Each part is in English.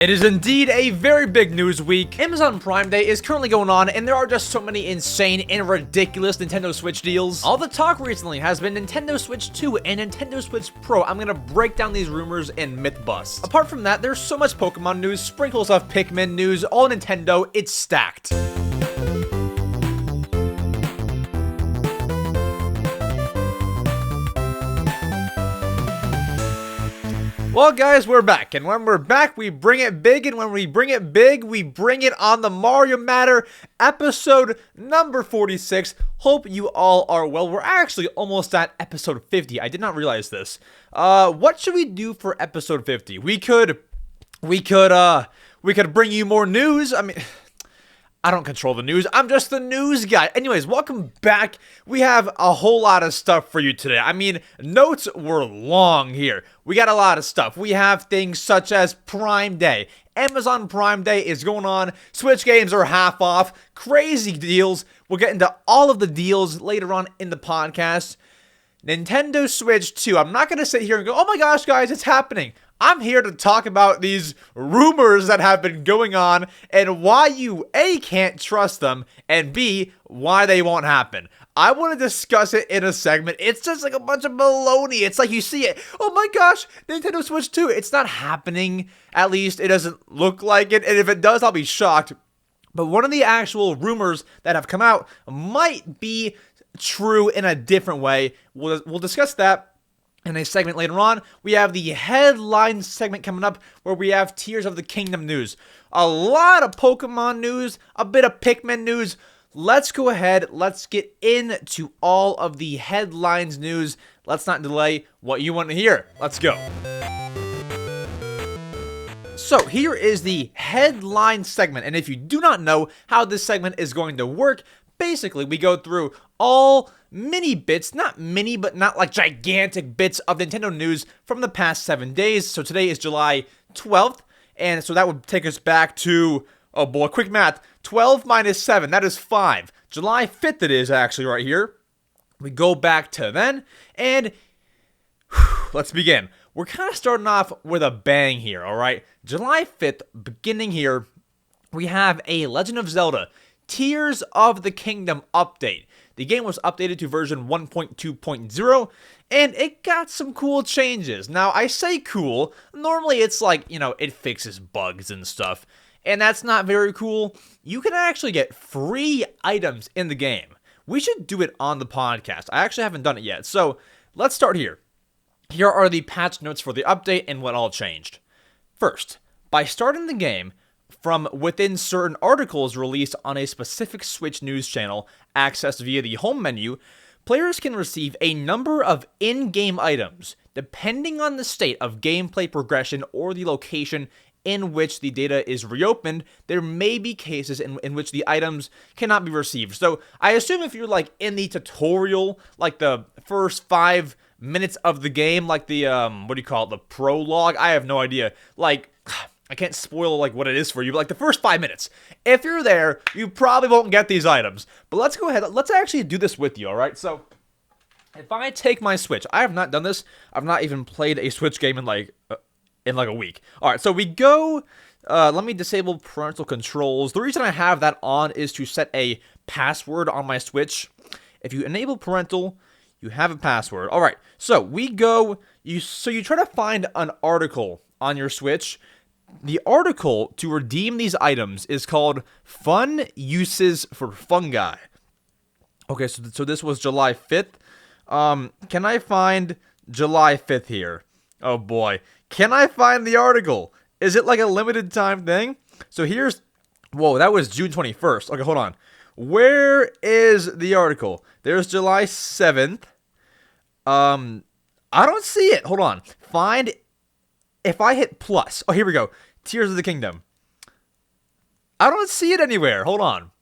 It is indeed a very big news week. Amazon Prime Day is currently going on, and there are just so many insane and ridiculous Nintendo Switch deals. All the talk recently has been Nintendo Switch 2 and Nintendo Switch Pro. I'm gonna break down these rumors and myth bust. Apart from that, there's so much Pokemon news, sprinkles of Pikmin news, all Nintendo, it's stacked. Well, guys, we're back, and when we're back, we bring it big, and when we bring it big, we bring it on the Mario Matter, episode number 46. Hope you all are well. We're actually almost at episode 50. I did not realize this. What should we do for episode 50? We could bring you more news. I mean, I don't control the news. I'm just the news guy. Anyways, welcome back. We have a whole lot of stuff for you today. I mean, notes were long here. We got a lot of stuff. We have things such as Prime Day. Amazon Prime Day is going on. Switch games are half off. Crazy deals. We'll get into all of the deals later on in the podcast. Nintendo Switch 2. I'm not going to sit here and go, oh my gosh, guys, it's happening. I'm here to talk about these rumors that have been going on and why you A, can't trust them, and B, why they won't happen. I want to discuss it in a segment. It's just like a bunch of baloney. It's like you see it. Oh my gosh, Nintendo Switch 2. It's not happening. At least it doesn't look like it. And if it does, I'll be shocked. But one of the actual rumors that have come out might be true in a different way. We'll discuss that in a segment later on. We have the headline segment coming up where we have Tears of the Kingdom news. A lot of Pokemon news, a bit of Pikmin news. Let's go ahead. Let's get into all of the headlines news. Let's not delay what you want to hear. Let's go. So here is the headline segment. And if you do not know how this segment is going to work, basically we go through all mini bits, not mini, but not like gigantic bits of Nintendo news from the past 7 days. So today is July 12th, and so that would take us back to, oh boy, quick math, 12 minus 7, that is 5. July 5th it is actually right here. We go back to then, and let's begin. We're kind of starting off with a bang here, alright? July 5th, beginning here, we have a Legend of Zelda Tears of the Kingdom update. The game was updated to version 1.2.0, and it got some cool changes. Now, I say cool, normally it's like, it fixes bugs and stuff, and that's not very cool. You can actually get free items in the game. We should do it on the podcast. I actually haven't done it yet, so let's start here. Here are the patch notes for the update and what all changed. First, by starting the game from within certain articles released on a specific Switch news channel accessed via the home menu, players can receive a number of in-game items. Depending on the state of gameplay progression or the location in which the data is reopened, there may be cases in which the items cannot be received. So I assume if you're like in the tutorial, like the first 5 minutes of the game, like the, the prologue, I have no idea, like, I can't spoil like what it is for you, but like the first 5 minutes, if you're there, you probably won't get these items. But let's go ahead. Let's actually do this with you, all right? So if I take my Switch, I have not done this. I've not even played a Switch game in like a week. All right, so we go. Let me disable parental controls. The reason I have that on is to set a password on my Switch. If you enable parental, you have a password. All right, so we go. You try to find an article on your Switch. The article to redeem these items is called Fun Uses for Fungi. Okay, so this was July 5th. Can I find July 5th here? Oh boy. Can I find the article? Is it like a limited time thing? So here's... Whoa, that was June 21st. Okay, hold on. Where is the article? There's July 7th. I don't see it. Hold on. Find... If I hit plus, oh, here we go. Tears of the Kingdom. I don't see it anywhere. Hold on.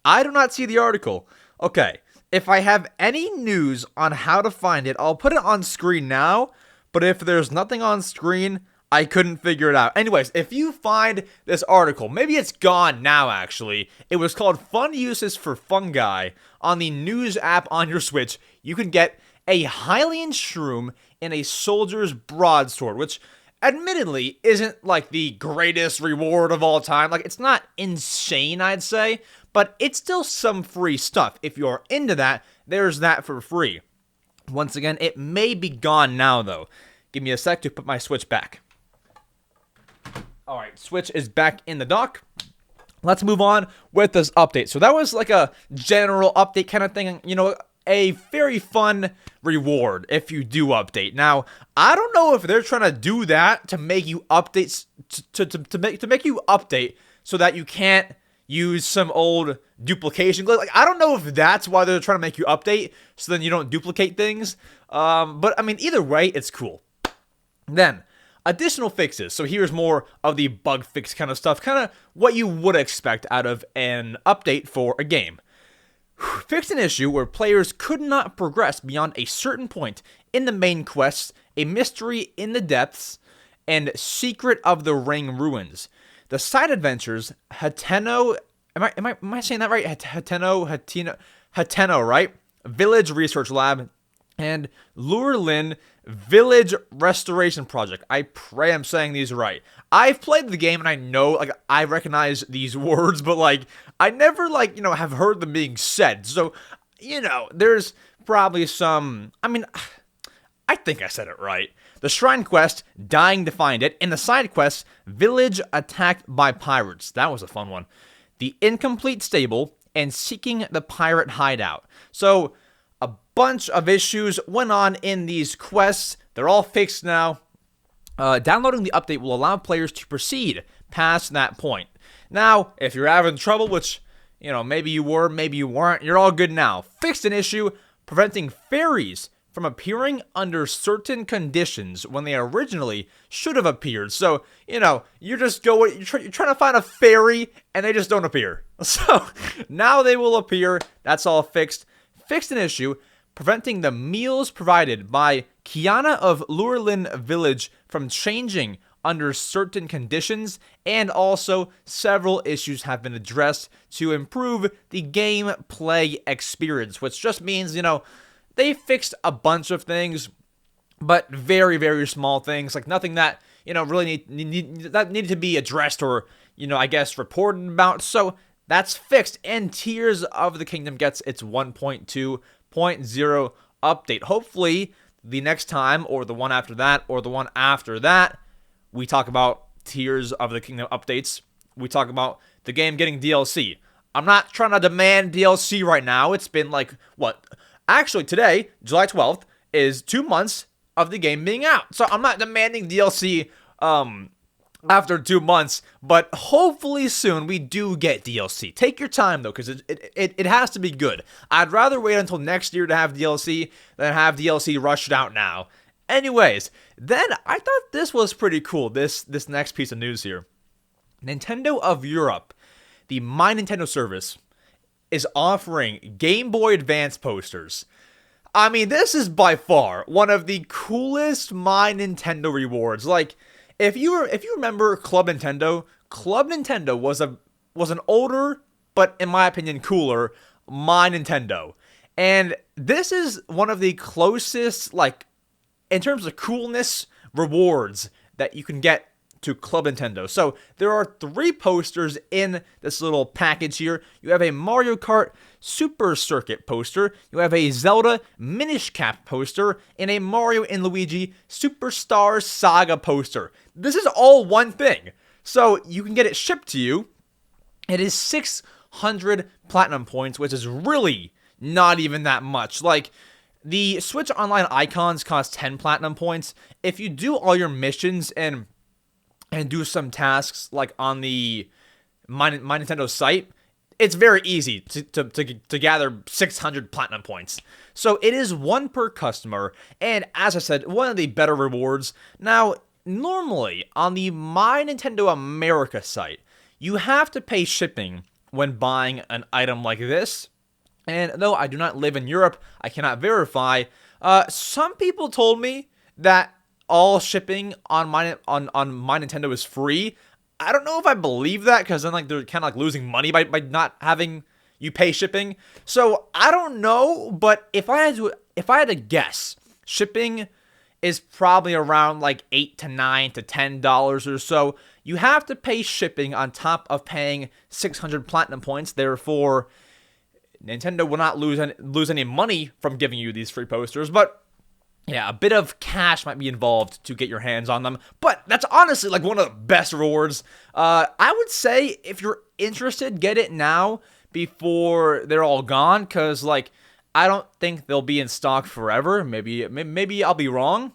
I do not see the article. Okay. If I have any news on how to find it, I'll put it on screen now. But if there's nothing on screen, I couldn't figure it out. Anyways, if you find this article, maybe it's gone now, actually. It was called Fun Uses for Fungi on the news app on your Switch. You can get a Hylian Shroom and a Soldier's Broadsword, which admittedly isn't like the greatest reward of all time. Like, it's not insane, I'd say, but it's still some free stuff. If you're into that, there's that for free. Once again, it may be gone now, though. Give me a sec to put my Switch back. Alright, Switch is back in the dock. Let's move on with this update. So that was like a general update kind of thing, you know, a very fun reward if you do update. Now, I don't know if they're trying to do that to make you update to make you update so that you can't use some old duplication. Like, I don't know if that's why they're trying to make you update so then you don't duplicate things. But I mean, either way, it's cool. Then, additional fixes. So here's more of the bug fix kind of stuff, kind of what you would expect out of an update for a game. Fixed an issue where players could not progress beyond a certain point in the main quests, a mystery in the depths, and Secret of the Ring ruins. The side adventures, Hateno, am I saying that right? Hateno, right? Village Research Lab, and Lurelin Village Restoration Project. I pray I'm saying these right. I've played the game and I know, like, I recognize these words, but, like, I never, like, you know, have heard them being said. So, you know, there's probably some, I mean, I think I said it right. The Shrine Quest, Dying to Find It, and the side quest, Village Attacked by Pirates. That was a fun one. The Incomplete Stable, and Seeking the Pirate Hideout. So, a bunch of issues went on in these quests. They're all fixed now. Downloading the update will allow players to proceed past that point. Now, if you're having trouble, which, you know, maybe you were, maybe you weren't, you're all good now. Fixed an issue preventing fairies from appearing under certain conditions when they originally should have appeared. So, you know, you're trying to find a fairy and they just don't appear. So, now they will appear. That's all fixed. Fixed an issue preventing the meals provided by Kiana of Lurelin Village from changing under certain conditions, and also several issues have been addressed to improve the gameplay experience, which just means, you know, they fixed a bunch of things, but very, very small things, like nothing that, you know, really needed to be addressed or, you know, I guess reported about. So that's fixed, and Tears of the Kingdom gets its 1.2.0 update. Hopefully, the next time, or the one after that, or the one after that, we talk about Tears of the Kingdom updates. We talk about the game getting DLC. I'm not trying to demand DLC right now. It's been like, what? Actually, today, July 12th, is 2 months of the game being out. So I'm not demanding DLC after 2 months, but hopefully soon we do get DLC. Take your time, though, because it has to be good. I'd rather wait until next year to have DLC than have DLC rushed out now. Anyways, then I thought this was pretty cool, this next piece of news here. Nintendo of Europe, the MyNintendo service, is offering Game Boy Advance posters. I mean, this is by far one of the coolest MyNintendo rewards. Like, if you remember Club Nintendo was an older, but in my opinion cooler, MyNintendo. And this is one of the closest, like, in terms of coolness, rewards that you can get to Club Nintendo. So there are 3 posters in this little package here. You have a Mario Kart Super Circuit poster, you have a Zelda Minish Cap poster, and a Mario and Luigi Superstar Saga poster. This is all one thing. So you can get it shipped to you. It is 600 platinum points, which is really not even that much. Like, the Switch Online icons cost 10 platinum points. If you do all your missions and do some tasks like on the MyNintendo site, it's very easy to gather 600 platinum points. So it is 1 per customer, and as I said, one of the better rewards. Now, normally on the MyNintendo America site, you have to pay shipping when buying an item like this. And though I do not live in Europe, I cannot verify. Some people told me that all shipping on my Nintendo is free. I don't know if I believe that, because then, like, they're kind of like losing money by not having you pay shipping. So I don't know, but if I had to guess, shipping is probably around like $8 to $9 to $10 or so. You have to pay shipping on top of paying 600 platinum points. Therefore, Nintendo will not lose any money from giving you these free posters, but yeah, a bit of cash might be involved to get your hands on them, but that's honestly like one of the best rewards. I would say if you're interested, get it now before they're all gone, because like I don't think they'll be in stock forever. Maybe I'll be wrong,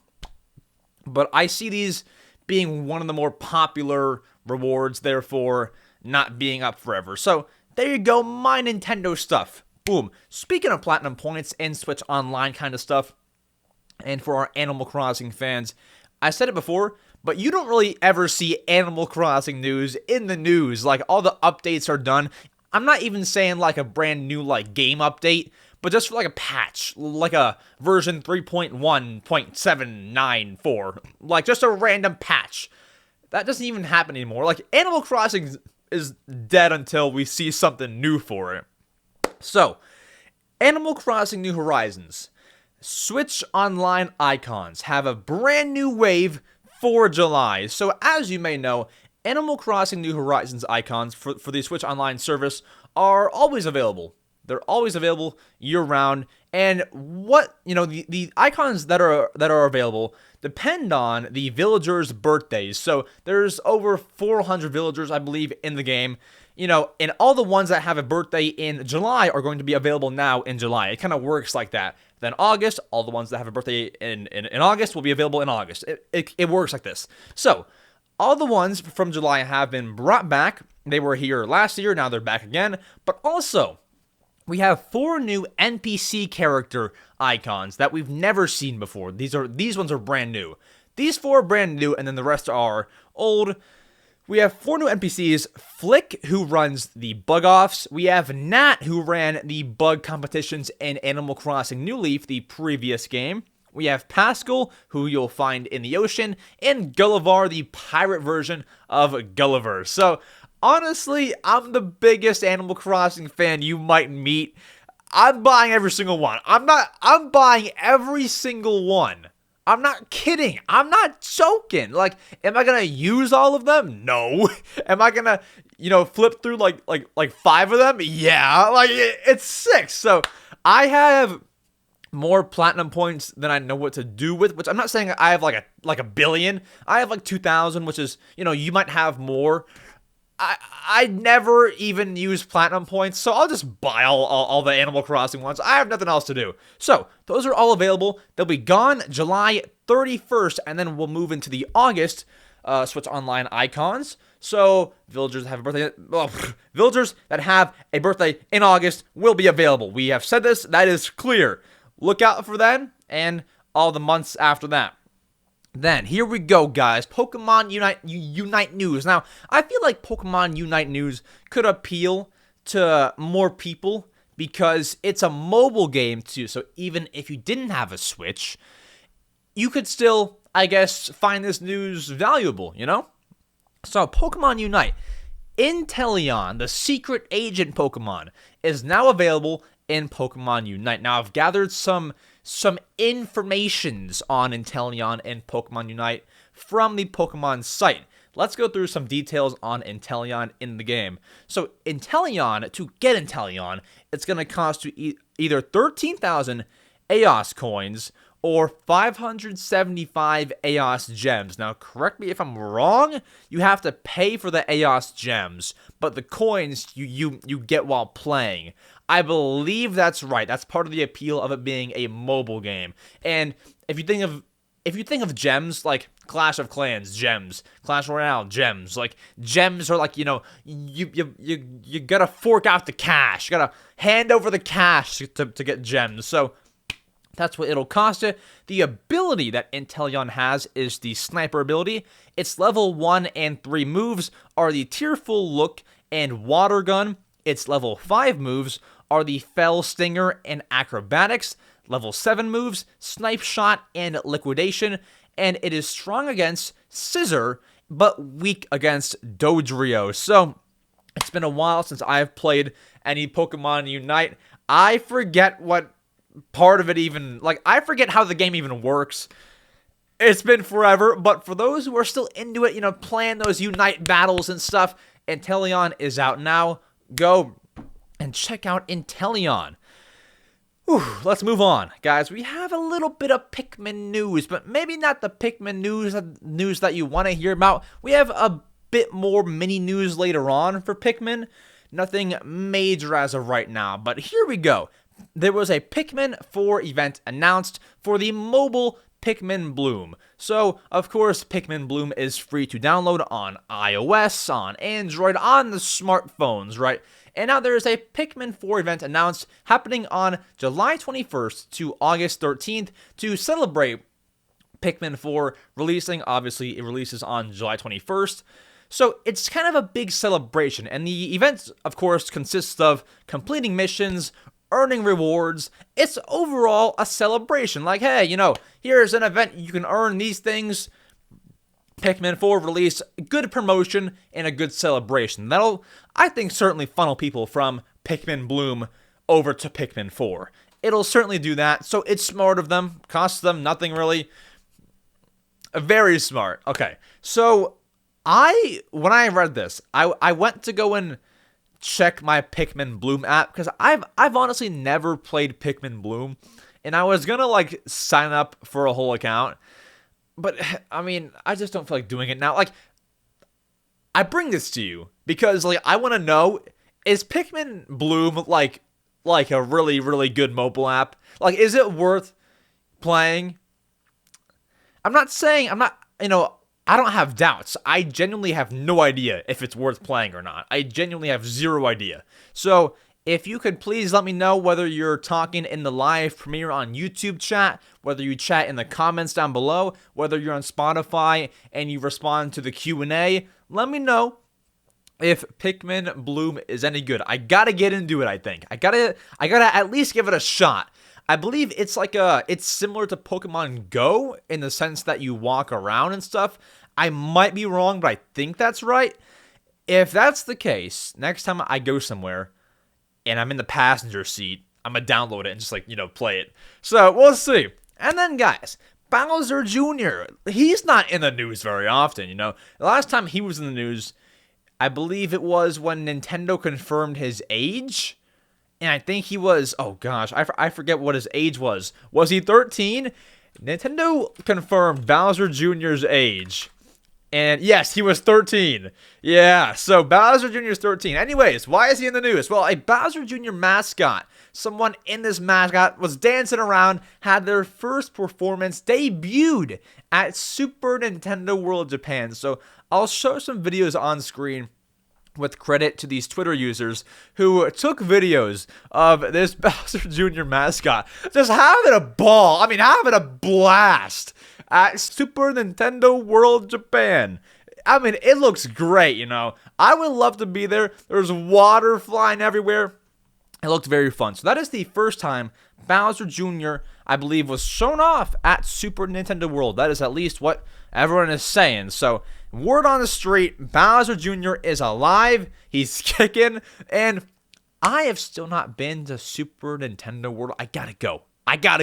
but I see these being one of the more popular rewards, therefore not being up forever. So there you go, MyNintendo stuff. Boom. Speaking of platinum points and Switch Online kind of stuff, and for our Animal Crossing fans, I said it before, but you don't really ever see Animal Crossing news in the news. Like, all the updates are done. I'm not even saying like a brand new like game update, but just for like a patch, like a version 3.1.794, like just a random patch. That doesn't even happen anymore. Like, Animal Crossing is dead until we see something new for it. So, Animal Crossing New Horizons. Switch Online icons have a brand new wave for July. So, as you may know, Animal Crossing New Horizons icons for the Switch Online service are always available. They're always available year-round, and the icons that are available depend on the villagers' birthdays. So there's over 400 villagers, I believe, in the game. And all the ones that have a birthday in July are going to be available now in July. It kind of works like that. Then August, all the ones that have a birthday in August will be available in August. It works like this. So all the ones from July have been brought back. They were here last year, now they're back again. But also, we have 4 new NPC character icons that we've never seen before. These ones are brand new. These 4 are brand new, and then the rest are old. We have 4 new NPCs. Flick, who runs the bug-offs. We have Nat, who ran the bug competitions in Animal Crossing New Leaf, the previous game. We have Pascal, who you'll find in the ocean, and Gulliver, the pirate version of Gulliver. So, honestly, I'm the biggest Animal Crossing fan you might meet. I'm buying every single one. I'm buying every single one. I'm not kidding. I'm not joking. Like, am I gonna use all of them? No. Am I gonna, flip through like 5 of them? Yeah. Like, it's 6. So I have more platinum points than I know what to do with, which I'm not saying I have like a billion. I have like 2,000, which is, you might have more. I never even use platinum points, so I'll just buy all the Animal Crossing ones. I have nothing else to do. So, those are all available. They'll be gone July 31st, and then we'll move into the August Switch Online icons. So, villagers that have a birthday in August will be available. We have said this. That is clear. Look out for that, and all the months after that. Then, here we go, guys. Pokemon Unite news. Now, I feel like Pokemon Unite news could appeal to more people because it's a mobile game, too. So, even if you didn't have a Switch, you could still, I guess, find this news valuable, So, Pokemon Unite. Inteleon, the secret agent Pokemon, is now available in Pokemon Unite. Now, I've gathered some informations on Inteleon and Pokemon Unite from the Pokemon site. Let's go through some details on Inteleon in the game. So, Inteleon, to get Inteleon, it's going to cost you either 13,000 EOS coins or 575 EOS gems. Now, correct me if I'm wrong, you have to pay for the EOS gems, but the coins you get while playing. I believe that's right. That's part of the appeal of it being a mobile game. And if you think of gems like Clash of Clans gems, Clash Royale gems, like gems are like, you gotta fork out the cash. You gotta hand over the cash to get gems. So that's what it'll cost you. The ability that Inteleon has is the Sniper ability. Its level 1 and 3 moves are the Tearful Look and Water Gun. Its level 5 moves are the Fell Stinger and Acrobatics. Level 7 moves, Snipe Shot and Liquidation. And it is strong against Scissor, but weak against Dodrio. So, it's been a while since I've played any Pokemon Unite. I forget what part of it even, I forget how the game even works. It's been forever, but for those who are still into it, playing those Unite battles and stuff, Inteleon is out now. Go and check out Inteleon. Whew, let's move on, guys. We have a little bit of Pikmin news, but maybe not the Pikmin news that you want to hear about. We have a bit more mini news later on for Pikmin. Nothing major as of right now, but here we go. There was a Pikmin 4 event announced for the mobile Pikmin Bloom. So, of course, Pikmin Bloom is free to download on iOS, on Android, on the smartphones, right? And now there is a Pikmin 4 event announced happening on July 21st to August 13th to celebrate Pikmin 4 releasing. Obviously, it releases on July 21st. So it's kind of a big celebration. And the event, of course, consists of completing missions, earning rewards. It's overall a celebration. Like, hey, here's an event. You can earn these things. Pikmin 4 release, good promotion, and a good celebration. That'll, I think, certainly funnel people from Pikmin Bloom over to Pikmin 4. It'll certainly do that, so it's smart of them. Costs them nothing really. Very smart. Okay, so when I read this, I went to go and check my Pikmin Bloom app, because I've honestly never played Pikmin Bloom, and I was gonna, sign up for a whole account. But, I just don't feel like doing it now. I bring this to you because, I want to know, is Pikmin Bloom, like a really, really good mobile app? Is it worth playing? I don't have doubts. I genuinely have no idea if it's worth playing or not. I genuinely have zero idea. So, if you could please let me know whether you're talking in the live premiere on YouTube chat, whether you chat in the comments down below, whether you're on Spotify and you respond to the Q&A, let me know if Pikmin Bloom is any good. I gotta get into it, I think. I gotta at least give it a shot. I believe it's it's similar to Pokemon Go in the sense that you walk around and stuff. I might be wrong, but I think that's right. If that's the case, next time I go somewhere and I'm in the passenger seat, I'm going to download it and just, play it. So, we'll see. And then, guys, Bowser Jr., he's not in the news very often, The last time he was in the news, I believe it was when Nintendo confirmed his age. And I think he was, oh gosh, I forget what his age was. Was he 13? Nintendo confirmed Bowser Jr.'s age. And yes, he was 13. Yeah, so Bowser Jr. is 13. Anyways, why is he in the news? Well, a Bowser Jr. mascot, someone in this mascot was dancing around, had their first performance debuted at Super Nintendo World Japan. So I'll show some videos on screen with credit to these Twitter users who took videos of this Bowser Jr. mascot just having a ball. Having a blast at Super Nintendo World Japan. It looks great, I would love to be there. There's water flying everywhere. It looked very fun. So that is the first time Bowser Jr., I believe, was shown off at Super Nintendo World. That is at least what everyone is saying. So, word on the street, Bowser Jr. is alive. He's kicking. And I have still not been to Super Nintendo World. I gotta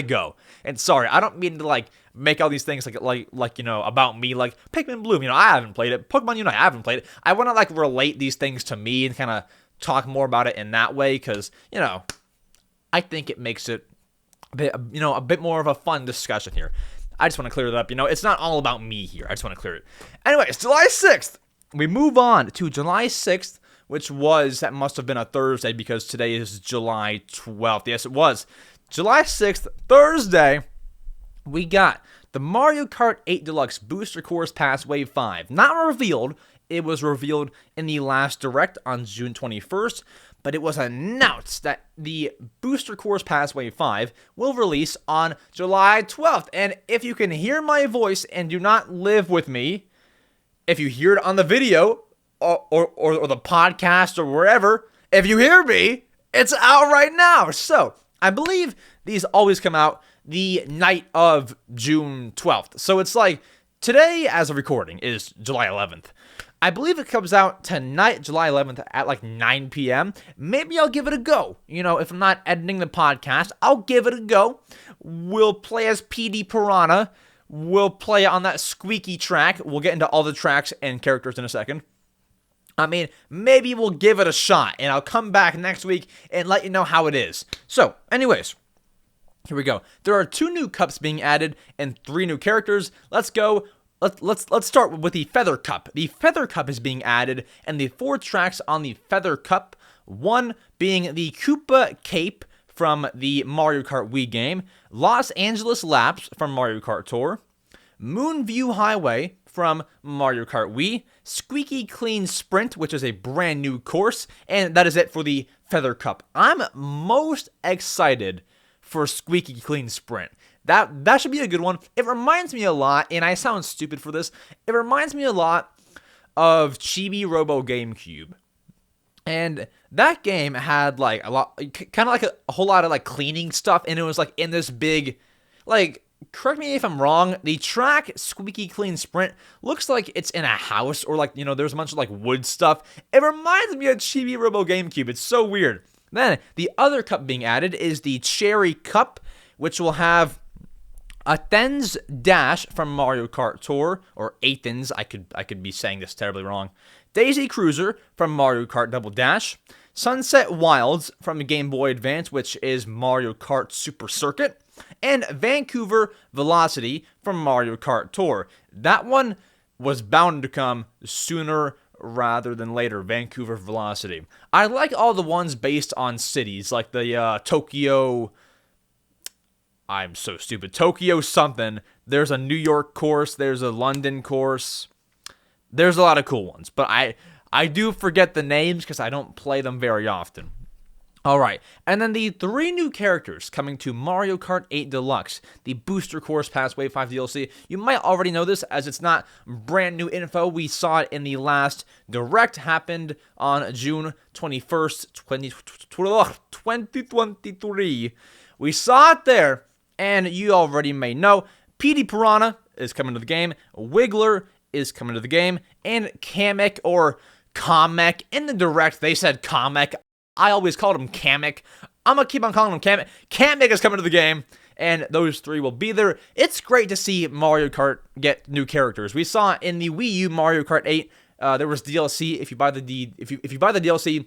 go. And sorry, I don't mean to make all these things about me, like Pikmin Bloom. I haven't played it. Pokemon Unite, I haven't played it. I want to relate these things to me and kind of talk more about it in that way, because I think it makes it a bit more of a fun discussion here. I just want to clear that up. It's not all about me here. I just want to clear it. Anyways, July 6th. We move on to July 6th, that must have been a Thursday because today is July 12th. Yes, it was. July 6th, Thursday, we got the Mario Kart 8 Deluxe Booster Course Pass Wave 5. Not revealed. It was revealed in the last Direct on June 21st, but it was announced that the Booster Course Pass Wave 5 will release on July 12th. And if you can hear my voice and do not live with me, if you hear it on the video or the podcast or wherever, if you hear me, it's out right now. So, I believe these always come out the night of June 12th. So it's today, as of recording, is July 11th. I believe it comes out tonight, July 11th, at 9 p.m. Maybe I'll give it a go. If I'm not editing the podcast, I'll give it a go. We'll play as PD Piranha. we'll play on that squeaky track. We'll get into all the tracks and characters in a second. I mean, maybe we'll give it a shot, and I'll come back next week and let you know how it is. So, anyways, here we go. There are 2 new cups being added and 3 new characters. Let's go. Let's start with the Feather Cup. The Feather Cup is being added, and the 4 tracks on the Feather Cup, 1 being the Koopa Cape from the Mario Kart Wii game, Los Angeles Laps from Mario Kart Tour, Moonview Highway from Mario Kart Wii, Squeaky Clean Sprint, which is a brand new course, and that is it for the Feather Cup. I'm most excited for Squeaky Clean Sprint. That should be a good one. It reminds me a lot, and I sound stupid for this, it reminds me a lot of Chibi Robo GameCube. And that game had like a lot, kind of like a whole lot of like cleaning stuff, and it was like in this big, like, correct me if I'm wrong, the track Squeaky Clean Sprint looks like it's in a house, or like, you know, there's a bunch of like wood stuff. It reminds me of Chibi Robo GameCube. It's so weird. Then the other cup being added is the Cherry Cup, which will have Athens Dash from Mario Kart Tour, or Athens. I could be saying this terribly wrong. Daisy Cruiser from Mario Kart Double Dash, Sunset Wilds from the Game Boy Advance, which is Mario Kart Super Circuit, and Vancouver Velocity from Mario Kart Tour. That one was bound to come sooner rather than later, Vancouver Velocity. I like all the ones based on cities, like the Tokyo... I'm so stupid. Tokyo something. There's a New York course. There's a London course. There's a lot of cool ones, but I do forget the names because I don't play them very often. All right, and then the 3 new characters coming to Mario Kart 8 Deluxe, the Booster Course Pass Wave 5 DLC. You might already know this as it's not brand new info. We saw it in the last Direct, happened on June 21st, 2023. We saw it there, and you already may know. PD Piranha is coming to the game. Wiggler is coming to the game, and Kamek, or Kamek. In the Direct, they said Kamek. I always called him Kamek. I'm going to keep on calling him Kamek. Kamek is coming to the game, and those 3 will be there. It's great to see Mario Kart get new characters. We saw in the Wii U Mario Kart 8, there was DLC. If you buy the DLC,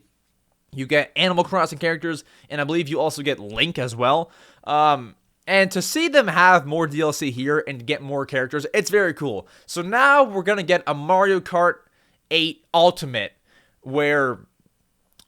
you get Animal Crossing characters, and I believe you also get Link as well. And to see them have more DLC here and get more characters, it's very cool. So now we're going to get a Mario Kart 8 Ultimate, where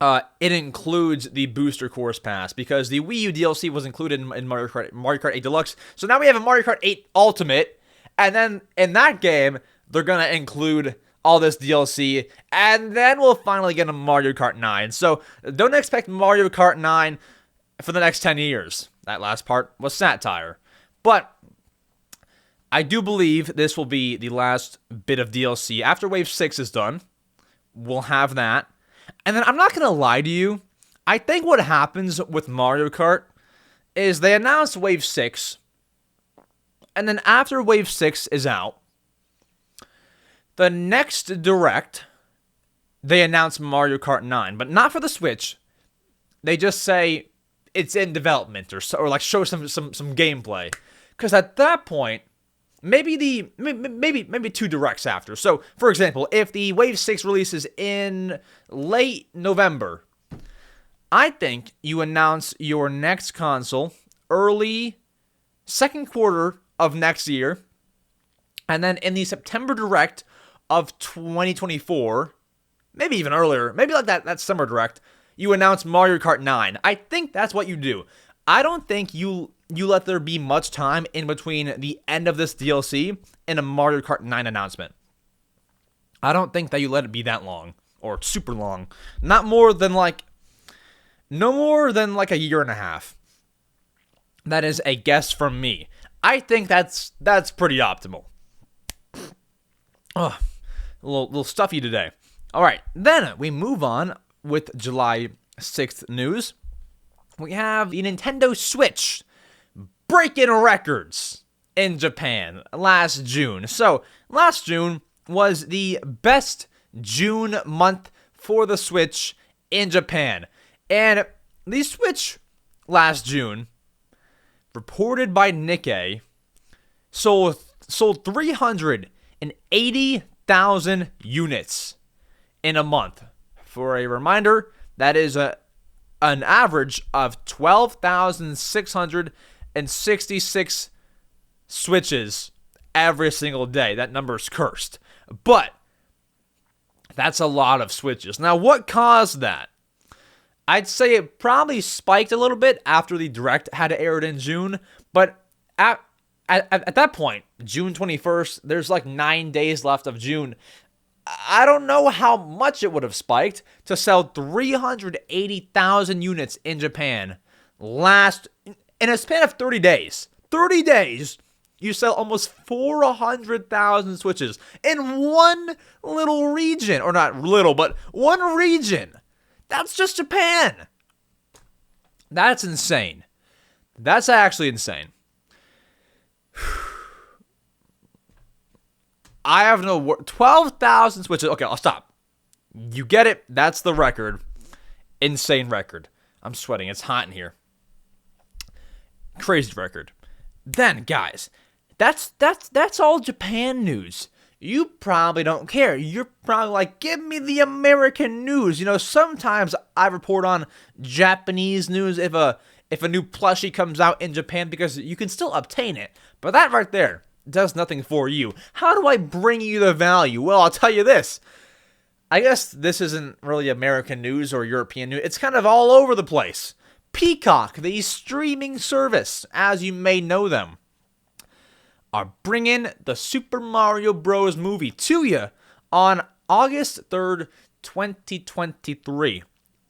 it includes the Booster Course Pass, because the Wii U DLC was included in Mario Kart 8 Deluxe. So now we have a Mario Kart 8 Ultimate, and then in that game, they're going to include all this DLC, and then we'll finally get a Mario Kart 9. So don't expect Mario Kart 9 for the next 10 years. That last part was satire. But I do believe this will be the last bit of DLC. After Wave 6 is done, we'll have that. And then I'm not going to lie to you. I think what happens with Mario Kart is they announce Wave 6, and then after Wave 6 is out, the next Direct, they announce Mario Kart 9, but not for the Switch. They just say it's in development, or like show some gameplay. Because at that point, maybe 2 Directs after. So, for example, if the Wave 6 releases in late November, I think you announce your next console early second quarter of next year, and then in the September Direct of 2024, maybe even earlier, maybe like that summer Direct, you announce Mario Kart 9. I think that's what you do. I don't think you let there be much time in between the end of this DLC and a Mario Kart 9 announcement. I don't think that you let it be that long, or super long. No more than like a year and a half. That is a guess from me. I think that's pretty optimal. Oh, a little stuffy today. All right, then we move on with July 6th news. We have the Nintendo Switch breaking records in Japan last June. So, last June was the best June month for the Switch in Japan. And the Switch last June, reported by Nikkei, sold sold 380,000 units in a month. For a reminder, that is an average of 12,666 Switches every single day. That number's cursed. But that's a lot of Switches. Now, what caused that? I'd say it probably spiked a little bit after the Direct had aired in June, but at that point, June 21st, there's like 9 days left of June. I don't know how much it would have spiked to sell 380,000 units in Japan in a span of 30 days. 30 days, you sell almost 400,000 Switches in one little region. Or not little, but one region. That's just Japan. That's insane. That's actually insane. I have no word. 12,000 Switches. Okay, I'll stop. You get it. That's the record. Insane record. I'm sweating. It's hot in here. Crazy record. Then, guys, that's all Japan news. You probably don't care. You're probably like, give me the American news. You know, sometimes I report on Japanese news if a new plushie comes out in Japan because you can still obtain it. But that right there does nothing for you. How do I bring you the value? Well, I'll tell you this. I guess this isn't really American news or European news. It's kind of all over the place. Peacock, the streaming service, as you may know them, are bringing the Super Mario Bros. Movie to you on August 3rd, 2023.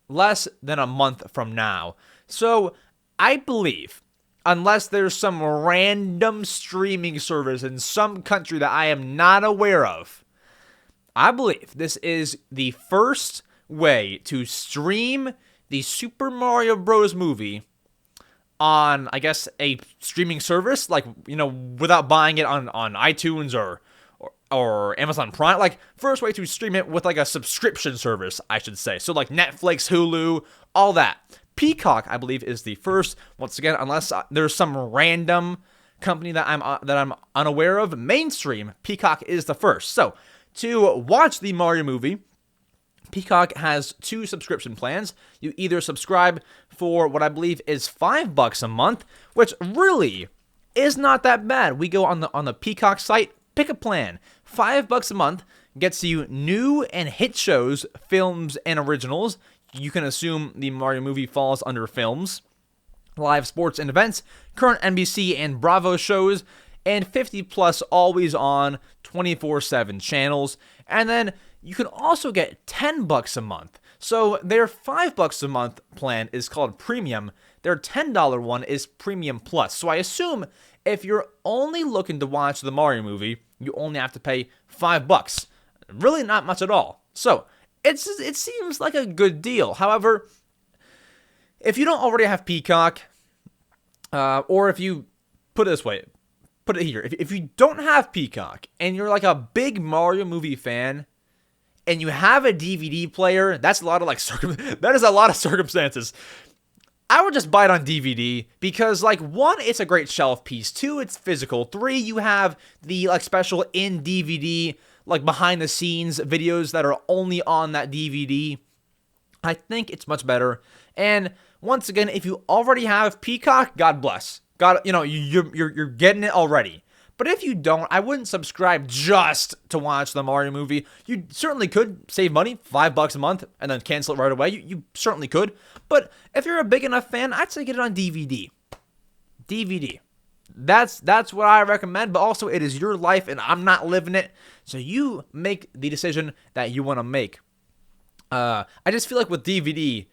Less than a month from now. So, I believe, unless there's some random streaming service in some country that I am not aware of, I believe this is the first way to stream the Super Mario Bros. Movie on, I guess, a streaming service, like, you know, without buying it on iTunes or Amazon Prime. Like, first way to stream it with, like, a subscription service, I should say. So, like, Netflix, Hulu, all that. Peacock, I believe, is the first. Once again, unless there's some random company that I'm unaware of, mainstream, Peacock is the first. So, to watch the Mario movie, Peacock has two subscription plans. You either subscribe for what I believe is $5 a month, which really is not that bad. We go on the Peacock site, pick a plan. $5 a month gets you new and hit shows, films, and originals. You can assume the Mario movie falls under films, live sports and events, current NBC and Bravo shows, and 50 plus always on 24/7 channels. And then you can also get $10 a month. So their $5 a month plan is called Premium. Their $10 one is Premium Plus. So I assume if you're only looking to watch the Mario movie, you only have to pay $5. Really not much at all. So it seems like a good deal. However, if you don't already have Peacock, or if you put it this way, put it here. If you don't have Peacock and you're like a big Mario movie fan, and you have a DVD player, that's a lot of that is a lot of circumstances. I would just buy it on DVD because, like, one, it's a great shelf piece. Two, it's physical. Three, you have the like special in DVD, like behind the scenes videos that are only on that DVD. I think it's much better. And once again, if you already have Peacock, God bless. God, you know, you're getting it already. But if you don't, I wouldn't subscribe just to watch the Mario movie. You certainly could save money, $5 a month, and then cancel it right away. You certainly could. But if you're a big enough fan, I'd say get it on DVD. DVD. That's what I recommend, but also it is your life, and I'm not living it. So you make the decision that you want to make. I just feel like with DVD,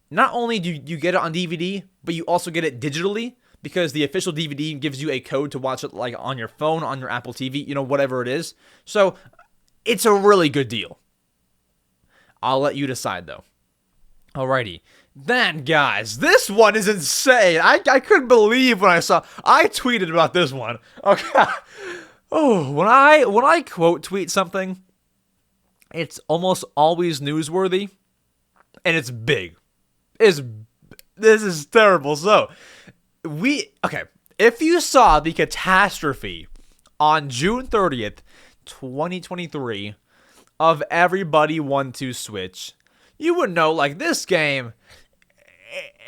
not only do you get it on DVD, but you also get it digitally. Because the official DVD gives you a code to watch it like on your phone, on your Apple TV, you know, whatever it is. So it's a really good deal. I'll let you decide though. Alrighty. Then, guys, this one is insane. I couldn't believe when I tweeted about this one. Okay. Oh, when I quote tweet something, it's almost always newsworthy. And it's big. This is terrible. So, if you saw the catastrophe on June 30th, 2023, of Everybody Want to Switch, you would know, like, this game,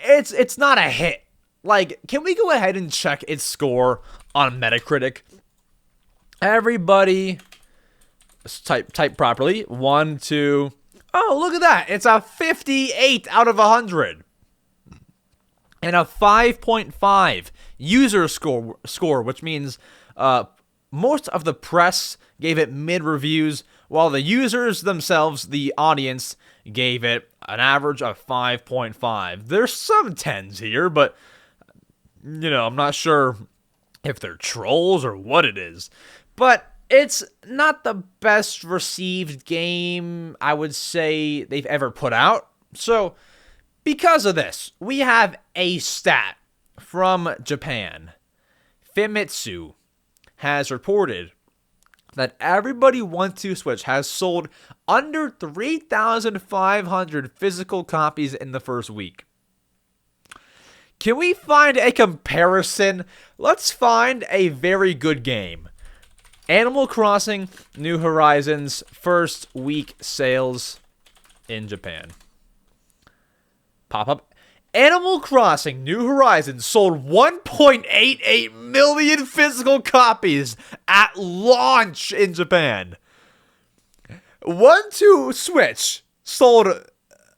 it's not a hit. Like, can we go ahead and check its score on Metacritic? Everybody, type properly, 1, 2, oh, look at that. It's a 58 out of 100. And a 5.5 user score, which means most of the press gave it mid-reviews, while the users themselves, the audience, gave it an average of 5.5. There's some 10s here, but, you know, I'm not sure if they're trolls or what it is. But it's not the best received game, I would say, they've ever put out. So, because of this, we have a stat from Japan. Famitsu has reported that Everybody Want to Switch has sold under 3,500 physical copies in the first week. Can we find a comparison? Let's find a very good game. Animal Crossing New Horizons first week sales in Japan. Pop up. Animal Crossing New Horizons sold 1.88 million physical copies at launch in Japan. One to Switch sold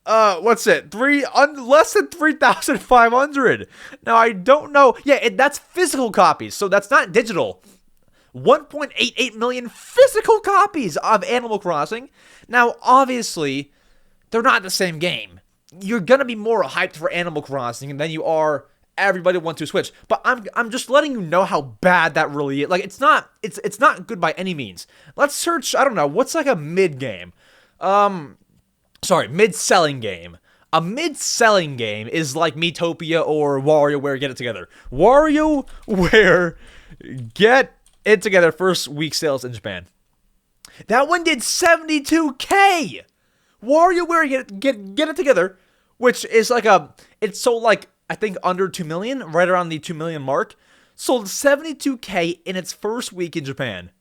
less than 3,500. Now I don't know. Yeah, that's physical copies, so that's not digital. 1.88 million physical copies of Animal Crossing. Now, obviously, they're not the same game. You're gonna be more hyped for Animal Crossing than you are Everybody Want to Switch. But I'm just letting you know how bad that really is. Like, it's not good by any means. Let's search, I don't know, what's like a mid game? Mid-selling game. A mid-selling game is like Miitopia or WarioWare Get It Together. WarioWare Get It Together first week sales in Japan. That one did 72K! WarioWare Get It Together, which is like it's sold like, I think under 2 million, right around the 2 million mark, sold 72K in its first week in Japan.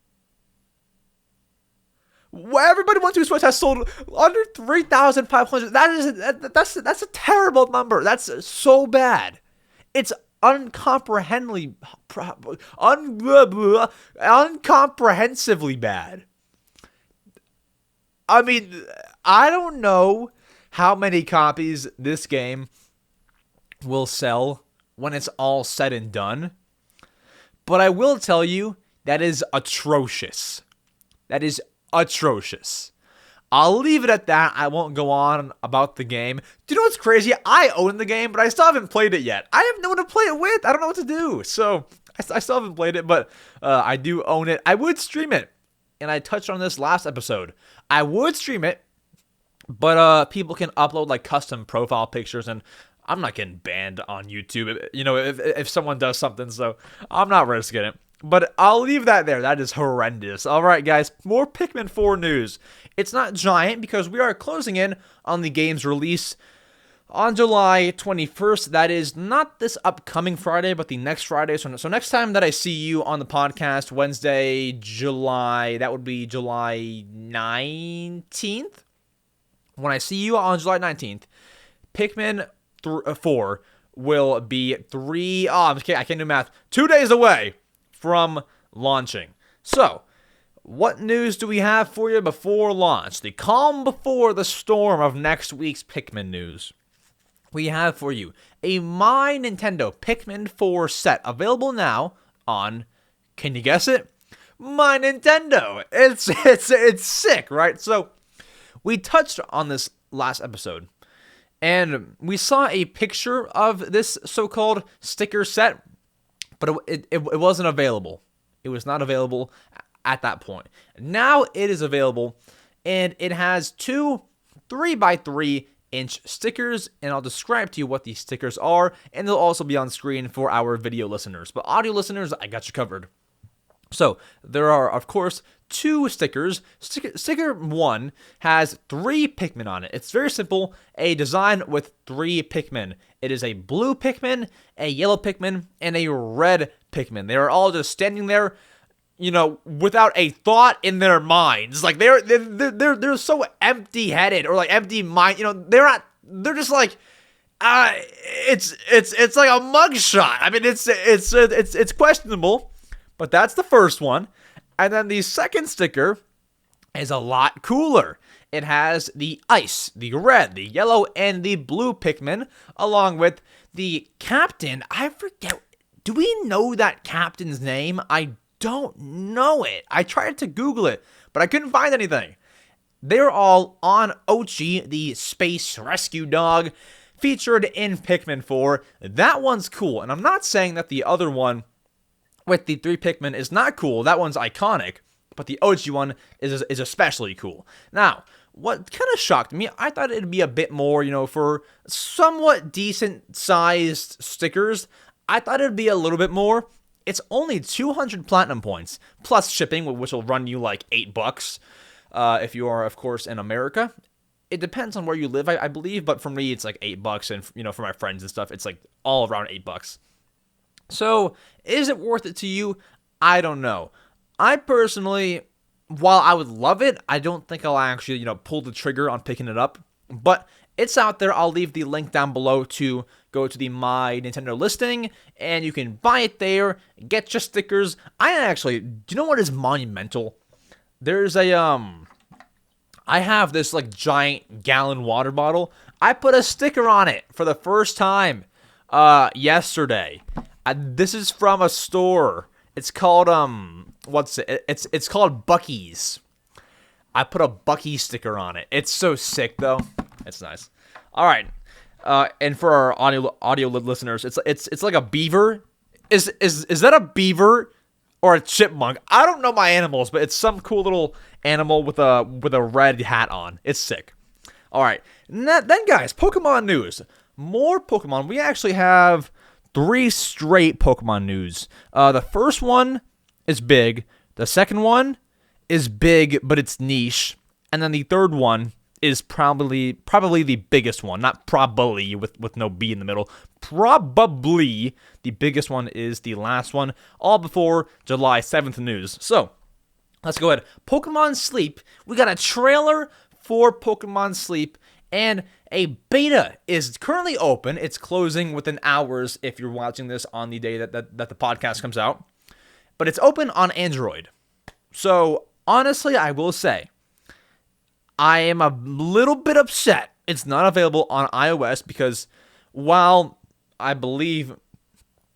Everybody Want to Switch has sold under 3,500. That's a terrible number. That's so bad. It's incomprehensibly bad. I mean, I don't know how many copies this game will sell when it's all said and done, but I will tell you that is atrocious. That is atrocious. I'll leave it at that. I won't go on about the game. Do you know what's crazy? I own the game, but I still haven't played it yet. I have no one to play it with. I don't know what to do. So I still haven't played it, but I do own it. I would stream it, and I touched on this last episode. I would stream it, but people can upload like custom profile pictures, and I'm not getting banned on YouTube, you know, if someone does something, so I'm not risking it. But I'll leave that there. That is horrendous. All right, guys, more Pikmin 4 news. It's not giant because we are closing in on the game's release on July 21st. That is not this upcoming Friday, but the next Friday. So next time that I see you on the podcast, Wednesday, that would be July 19th. When I see you on July 19th, Pikmin 4 will be I can't do math, 2 days away from launching. So, what news do we have for you before launch? The calm before the storm of next week's Pikmin news. We have for you a MyNintendo Pikmin 4 set available now on, can you guess it? MyNintendo. It's sick, right? So, we touched on this last episode, and we saw a picture of this so-called sticker set, but it wasn't available. It was not available at that point. Now it is available, and it has two 3x3-inch stickers, and I'll describe to you what these stickers are, and they'll also be on screen for our video listeners. But audio listeners, I got you covered. So, there are, of course, two stickers. Sticker 1 has 3 Pikmin on it. It's very simple, a design with 3 Pikmin. It is a blue Pikmin, a yellow Pikmin, and a red Pikmin. They are all just standing there, without a thought in their minds. Like they're so empty-headed or like empty mind. They're just like it's like a mugshot. I mean, it's questionable, but that's the first one. And then the second sticker is a lot cooler. It has the ice, the red, the yellow, and the blue Pikmin, along with the captain. I forget. Do we know that captain's name? I don't know it. I tried to Google it, but I couldn't find anything. They're all on Ochi, the space rescue dog, featured in Pikmin 4. That one's cool, and I'm not saying that the other one with the 3 Pikmin is not cool. That one's iconic, but the Ochi one is especially cool. Now, what kind of shocked me, I thought it'd be a bit more, for somewhat decent-sized stickers, I thought it'd be a little bit more. It's only 200 platinum points, plus shipping, which will run you like $8, if you are, of course, in America. It depends on where you live, I believe, but for me, it's like $8, and, for my friends and stuff, it's like all around $8. So, is it worth it to you? I don't know. I personally, while I would love it, I don't think I'll actually, pull the trigger on picking it up. But it's out there. I'll leave the link down below to go to the MyNintendo listing, and you can buy it there, get your stickers. Do you know what is monumental? There's I have this, like, giant gallon water bottle. I put a sticker on it for the first time yesterday. This is from a store. It's called, It's called Buc-ee's. I put a Buc-ee sticker on it. It's so sick, though. It's nice. All right. And for our audio listeners, it's like a beaver. Is that a beaver or a chipmunk? I don't know my animals, but it's some cool little animal with a red hat on. It's sick. All right. Then, guys, Pokemon news. More Pokemon. We actually have 3 straight Pokemon news. The first one is big. The second one is big, but it's niche. And then the third one is probably the biggest one. Not probably with no B in the middle. Probably the biggest one is the last one. All before July 7th news. So, let's go ahead. Pokemon Sleep. We got a trailer for Pokemon Sleep. And a beta is currently open. It's closing within hours if you're watching this on the day that the podcast comes out. But it's open on Android. So, honestly, I will say, I am a little bit upset it's not available on iOS because while I believe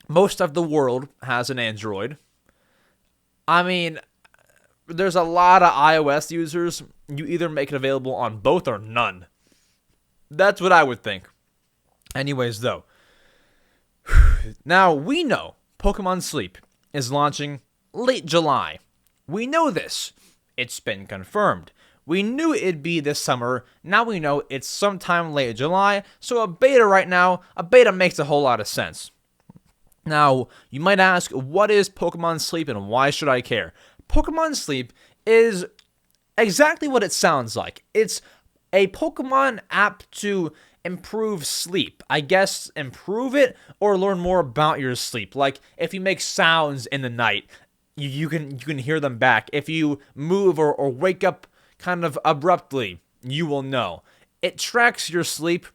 most of the world has an Android, I mean, there's a lot of iOS users. You either make it available on both or none. That's what I would think. Anyways, though. Now, we know Pokemon Sleep is launching late July. We know this. It's been confirmed. We knew it'd be this summer. Now we know it's sometime late July. So a beta makes a whole lot of sense. Now, you might ask, what is Pokemon Sleep and why should I care? Pokemon Sleep is exactly what it sounds like. It's a Pokemon app to improve sleep. I guess improve it or learn more about your sleep. Like if you make sounds in the night, you can hear them back. If you move or wake up kind of abruptly, you will know. It tracks your sleep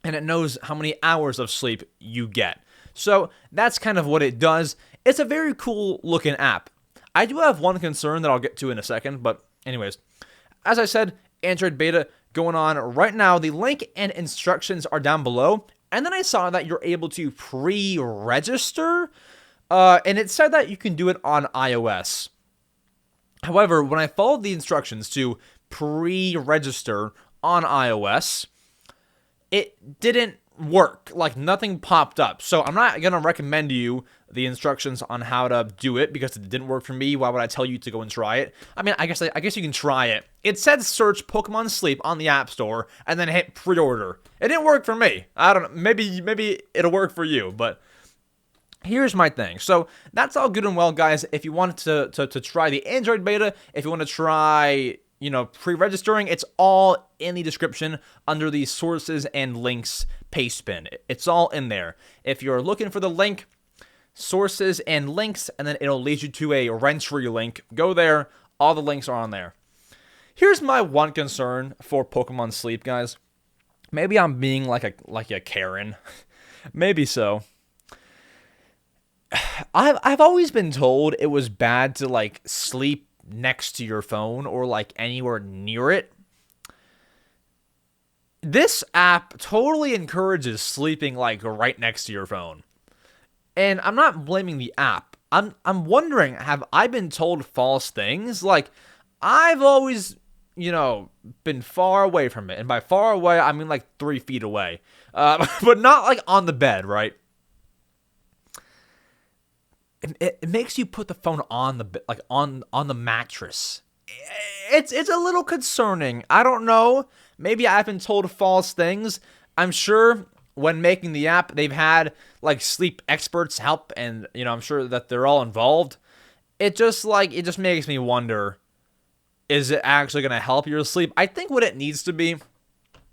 and it knows how many hours of sleep you get. So that's kind of what it does. It's a very cool looking app. I do have one concern that I'll get to in a second, but anyways, as I said, Android beta going on right now. The link and instructions are down below. And then I saw that you're able to pre-register, and it said that you can do it on iOS. However, when I followed the instructions to pre-register on iOS, it didn't work. Like nothing popped up. So I'm not going to recommend you the instructions on how to do it because it didn't work for me. Why would I tell you to go and try it? I mean, I guess you can try it. It said search Pokemon Sleep on the App Store and then hit pre-order. It didn't work for me. I don't know. Maybe it'll work for you, but here's my thing. So that's all good and well, guys. If you want to try the Android beta, if you want to try, pre-registering, it's all in the description under the sources and links paste bin. It's all in there. If you're looking for the link, sources and links, and then it'll lead you to a Rentry link. Go there. All the links are on there. Here's my one concern for Pokemon Sleep, guys. Maybe I'm being like a Karen. Maybe so. I've always been told it was bad to like sleep next to your phone or like anywhere near it. This app totally encourages sleeping like right next to your phone. And I'm not blaming the app. I'm wondering, have I been told false things? Like, I've always, been far away from it. And by far away, I mean like 3 feet away. But not like on the bed, right? It makes you put the phone on the like on the mattress. It's a little concerning. I don't know. Maybe I've been told false things. I'm sure when making the app, they've had like sleep experts help, and I'm sure that they're all involved. It just makes me wonder: is it actually going to help your sleep? I think what it needs to be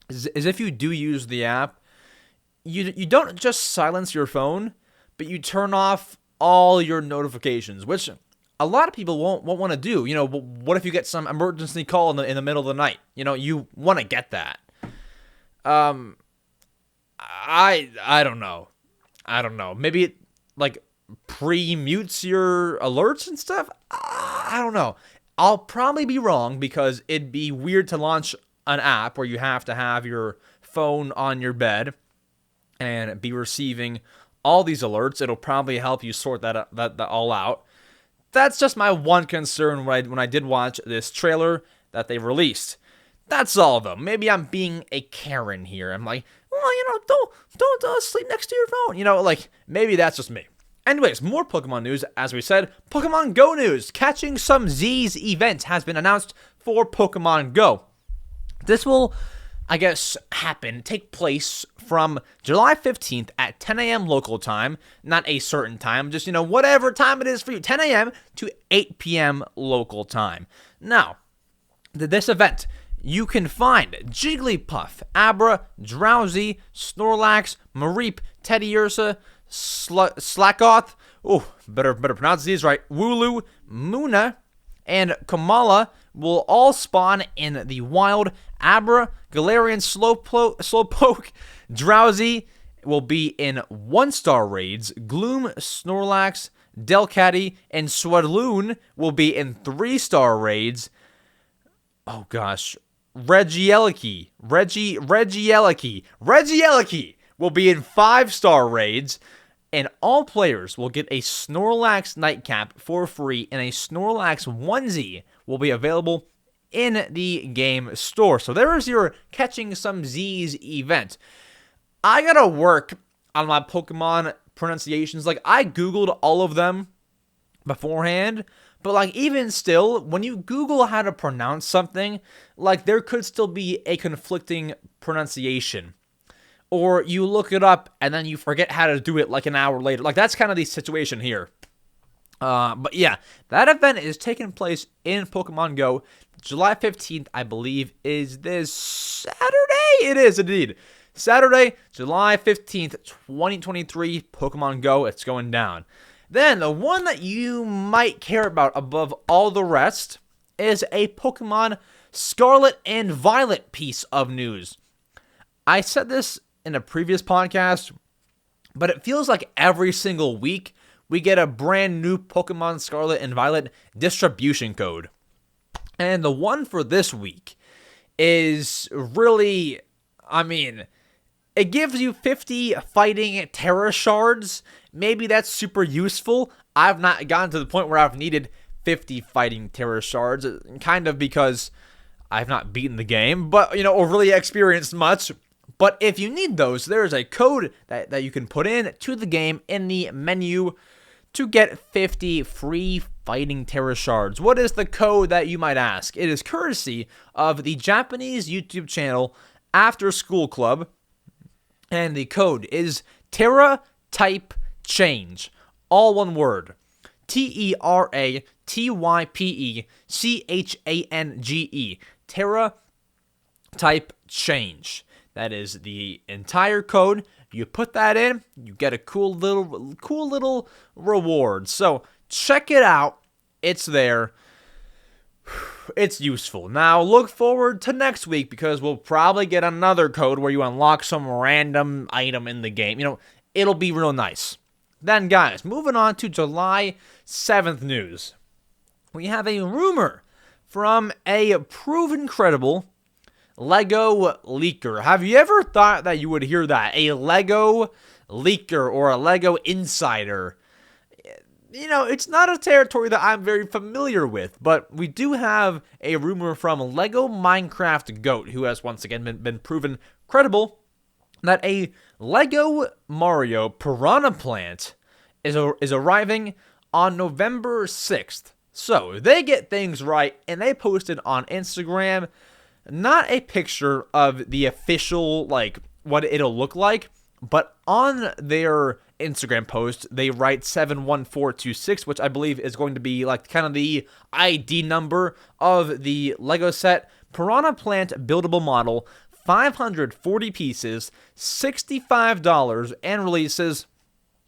is if you do use the app, you don't just silence your phone, but you turn off all your notifications, which a lot of people won't want to do. What if you get some emergency call in the middle of the night? You want to get that. I don't know. Maybe it like pre-mutes your alerts and stuff. I don't know. I'll probably be wrong because it'd be weird to launch an app where you have to have your phone on your bed and be receiving all these alerts. It'll probably help you sort that all out. That's just my one concern when I did watch this trailer that they released. That's all, though. Maybe I'm being a Karen here. I'm like, well, don't sleep next to your phone. Like, maybe that's just me. Anyways, more Pokemon news. As we said, Pokemon Go news. Catching Some Z's event has been announced for Pokemon Go. This will, I guess, take place from July 15th at 10 a.m. local time. Not a certain time, just, whatever time it is for you. 10 a.m. to 8 p.m. local time. Now, this event, you can find Jigglypuff, Abra, Drowsy, Snorlax, Mareep, Teddiursa, Slackoth, better pronounce these right, Wooloo, Munna, and Kamala will all spawn in the wild. Abra, Galarian Slowpoke, Drowsy will be in 1-star raids. Gloom, Snorlax, Delcatty, and Swadloon will be in 3-star raids. Oh gosh, Regieleki will be in 5-star raids. And all players will get a Snorlax nightcap for free, and a Snorlax onesie will be available in the game store. So there is your Catching Some Z's event. I gotta work on my Pokemon pronunciations. Like, I Googled all of them beforehand, but like even still, when you Google how to pronounce something, like there could still be a conflicting pronunciation. Or you look it up and then you forget how to do it like an hour later. Like, that's kind of the situation here. But yeah, that event is taking place in Pokemon Go. July 15th, I believe, is this Saturday? It is indeed. Saturday, July 15th, 2023, Pokemon Go. It's going down. Then, the one that you might care about above all the rest is a Pokemon Scarlet and Violet piece of news. I said this in a previous podcast, but it feels like every single week we get a brand new Pokemon Scarlet and Violet distribution code. And the one for this week is really, it gives you 50 fighting Terra shards. Maybe that's super useful. I've not gotten to the point where I've needed 50 fighting Terra shards, kind of because I've not beaten the game, but, or really experienced much. But if you need those, there's a code that you can put in to the game in the menu to get 50 free fighting Terra shards. What is the code that you might ask? It is courtesy of the Japanese YouTube channel After School Club, and the code is Terra Type Change. All one word. TERATYPECHANGE. Terra Type Change. That is the entire code. You put that in, you get a cool little reward. So check it out. It's there. It's useful. Now look forward to next week because we'll probably get another code where you unlock some random item in the game. It'll be real nice. Then guys, moving on to July 7th news. We have a rumor from a proven credible Lego leaker. Have you ever thought that you would hear that? A Lego leaker or a Lego insider. It's not a territory that I'm very familiar with, but we do have a rumor from Lego Minecraft Goat, who has once again been proven credible, that a Lego Mario Piranha plant is arriving on November 6th. So they get things right, and they posted on Instagram not a picture of the official, what it'll look like, but on their Instagram post, they write 71426, which I believe is going to be kind of the ID number of the Lego set. Piranha Plant buildable model, 540 pieces, $65, and releases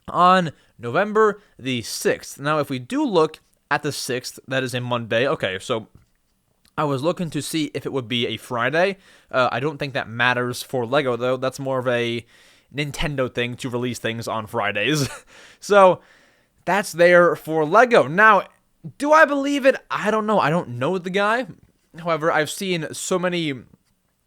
on November the 6th. Now, if we do look at the 6th, that is a Monday. Okay, so I was looking to see if it would be a Friday. I don't think that matters for Lego, though. That's more of a Nintendo thing to release things on Fridays. So that's there for Lego. Now, do I believe it? I don't know. I don't know the guy. However, I've seen so many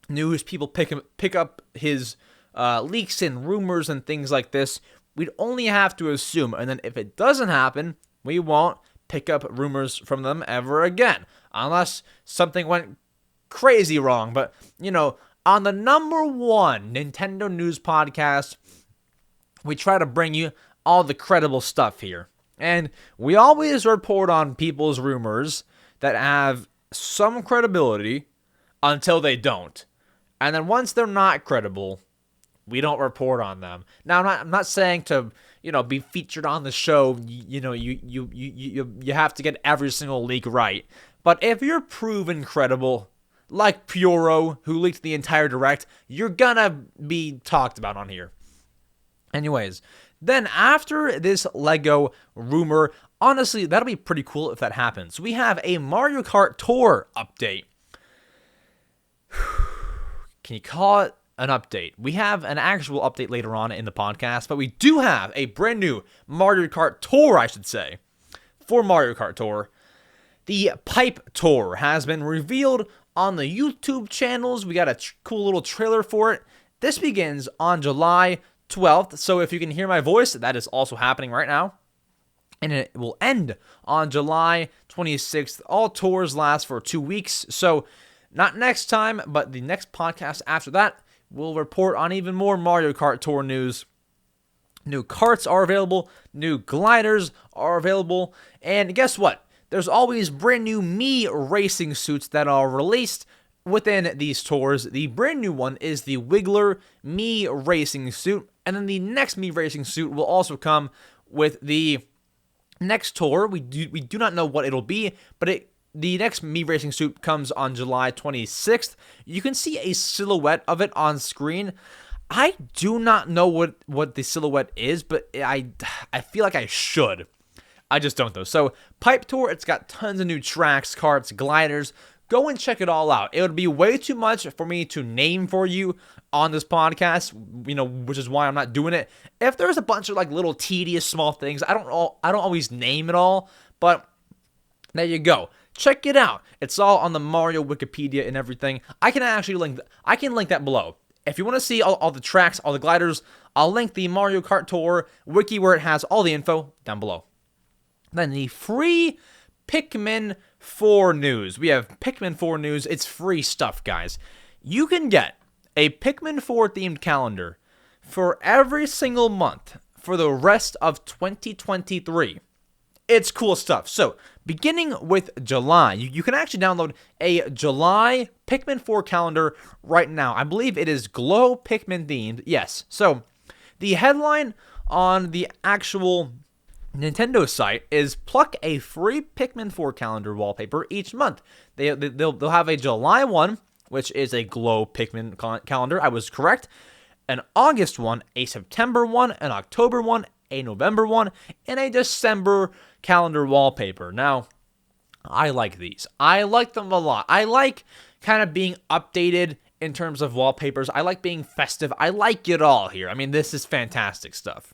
news people pick up his leaks and rumors and things like this. We'd only have to assume. And then if it doesn't happen, we won't pick up rumors from them ever again. Unless something went crazy wrong. But, on the number one Nintendo news podcast, we try to bring you all the credible stuff here. And we always report on people's rumors that have some credibility until they don't. And then once they're not credible, we don't report on them. Now, I'm not saying to, be featured on the show, you have to get every single leak right. But if you're proven credible, like Puro, who leaked the entire Direct, you're gonna be talked about on here. Anyways, then after this Lego rumor, honestly, that'll be pretty cool if that happens. We have a Mario Kart Tour update. Can you call it an update? We have an actual update later on in the podcast, but we do have a brand new Mario Kart Tour, I should say, for Mario Kart Tour. The Pipe Tour has been revealed on the YouTube channels. We got a cool little trailer for it. This begins on July 12th, so if you can hear my voice, that is also happening right now. And it will end on July 26th. All tours last for 2 weeks, so not next time, but the next podcast after that, we'll report on even more Mario Kart Tour news. New karts are available, new gliders are available, and guess what? There's always brand new Mii racing suits that are released within these tours. The brand new one is the Wiggler Mii racing suit, and then the next Mii racing suit will also come with the next tour. We do not know what it'll be, but the next Mii racing suit comes on July 26th. You can see a silhouette of it on screen. I do not know what the silhouette is, but I feel like I should. I just don't, though. So, Pipe Tour, it's got tons of new tracks, karts, gliders. Go and check it all out. It would be way too much for me to name for you on this podcast, which is why I'm not doing it. If there's a bunch of little tedious small things, I don't always name it all, but there you go. Check it out. It's all on the Mario Wikipedia and everything. I can link that below. If you want to see all the tracks, all the gliders, I'll link the Mario Kart Tour wiki where it has all the info down below. Then the free Pikmin 4 news. We have Pikmin 4 news. It's free stuff, guys. You can get a Pikmin 4 themed calendar for every single month for the rest of 2023. It's cool stuff. So, beginning with July, you can actually download a July Pikmin 4 calendar right now. I believe it is Glow Pikmin themed. Yes. So, the headline on the actual Nintendo site is pluck a free Pikmin 4 calendar wallpaper each month. They'll have a July one, which is a glow Pikmin calendar. I was correct. An August one, a September one, an October one, a November one, and a December calendar wallpaper. Now, I like these. I like them a lot. I like kind of being updated in terms of wallpapers. I like being festive. I like it all here. I mean, this is fantastic stuff.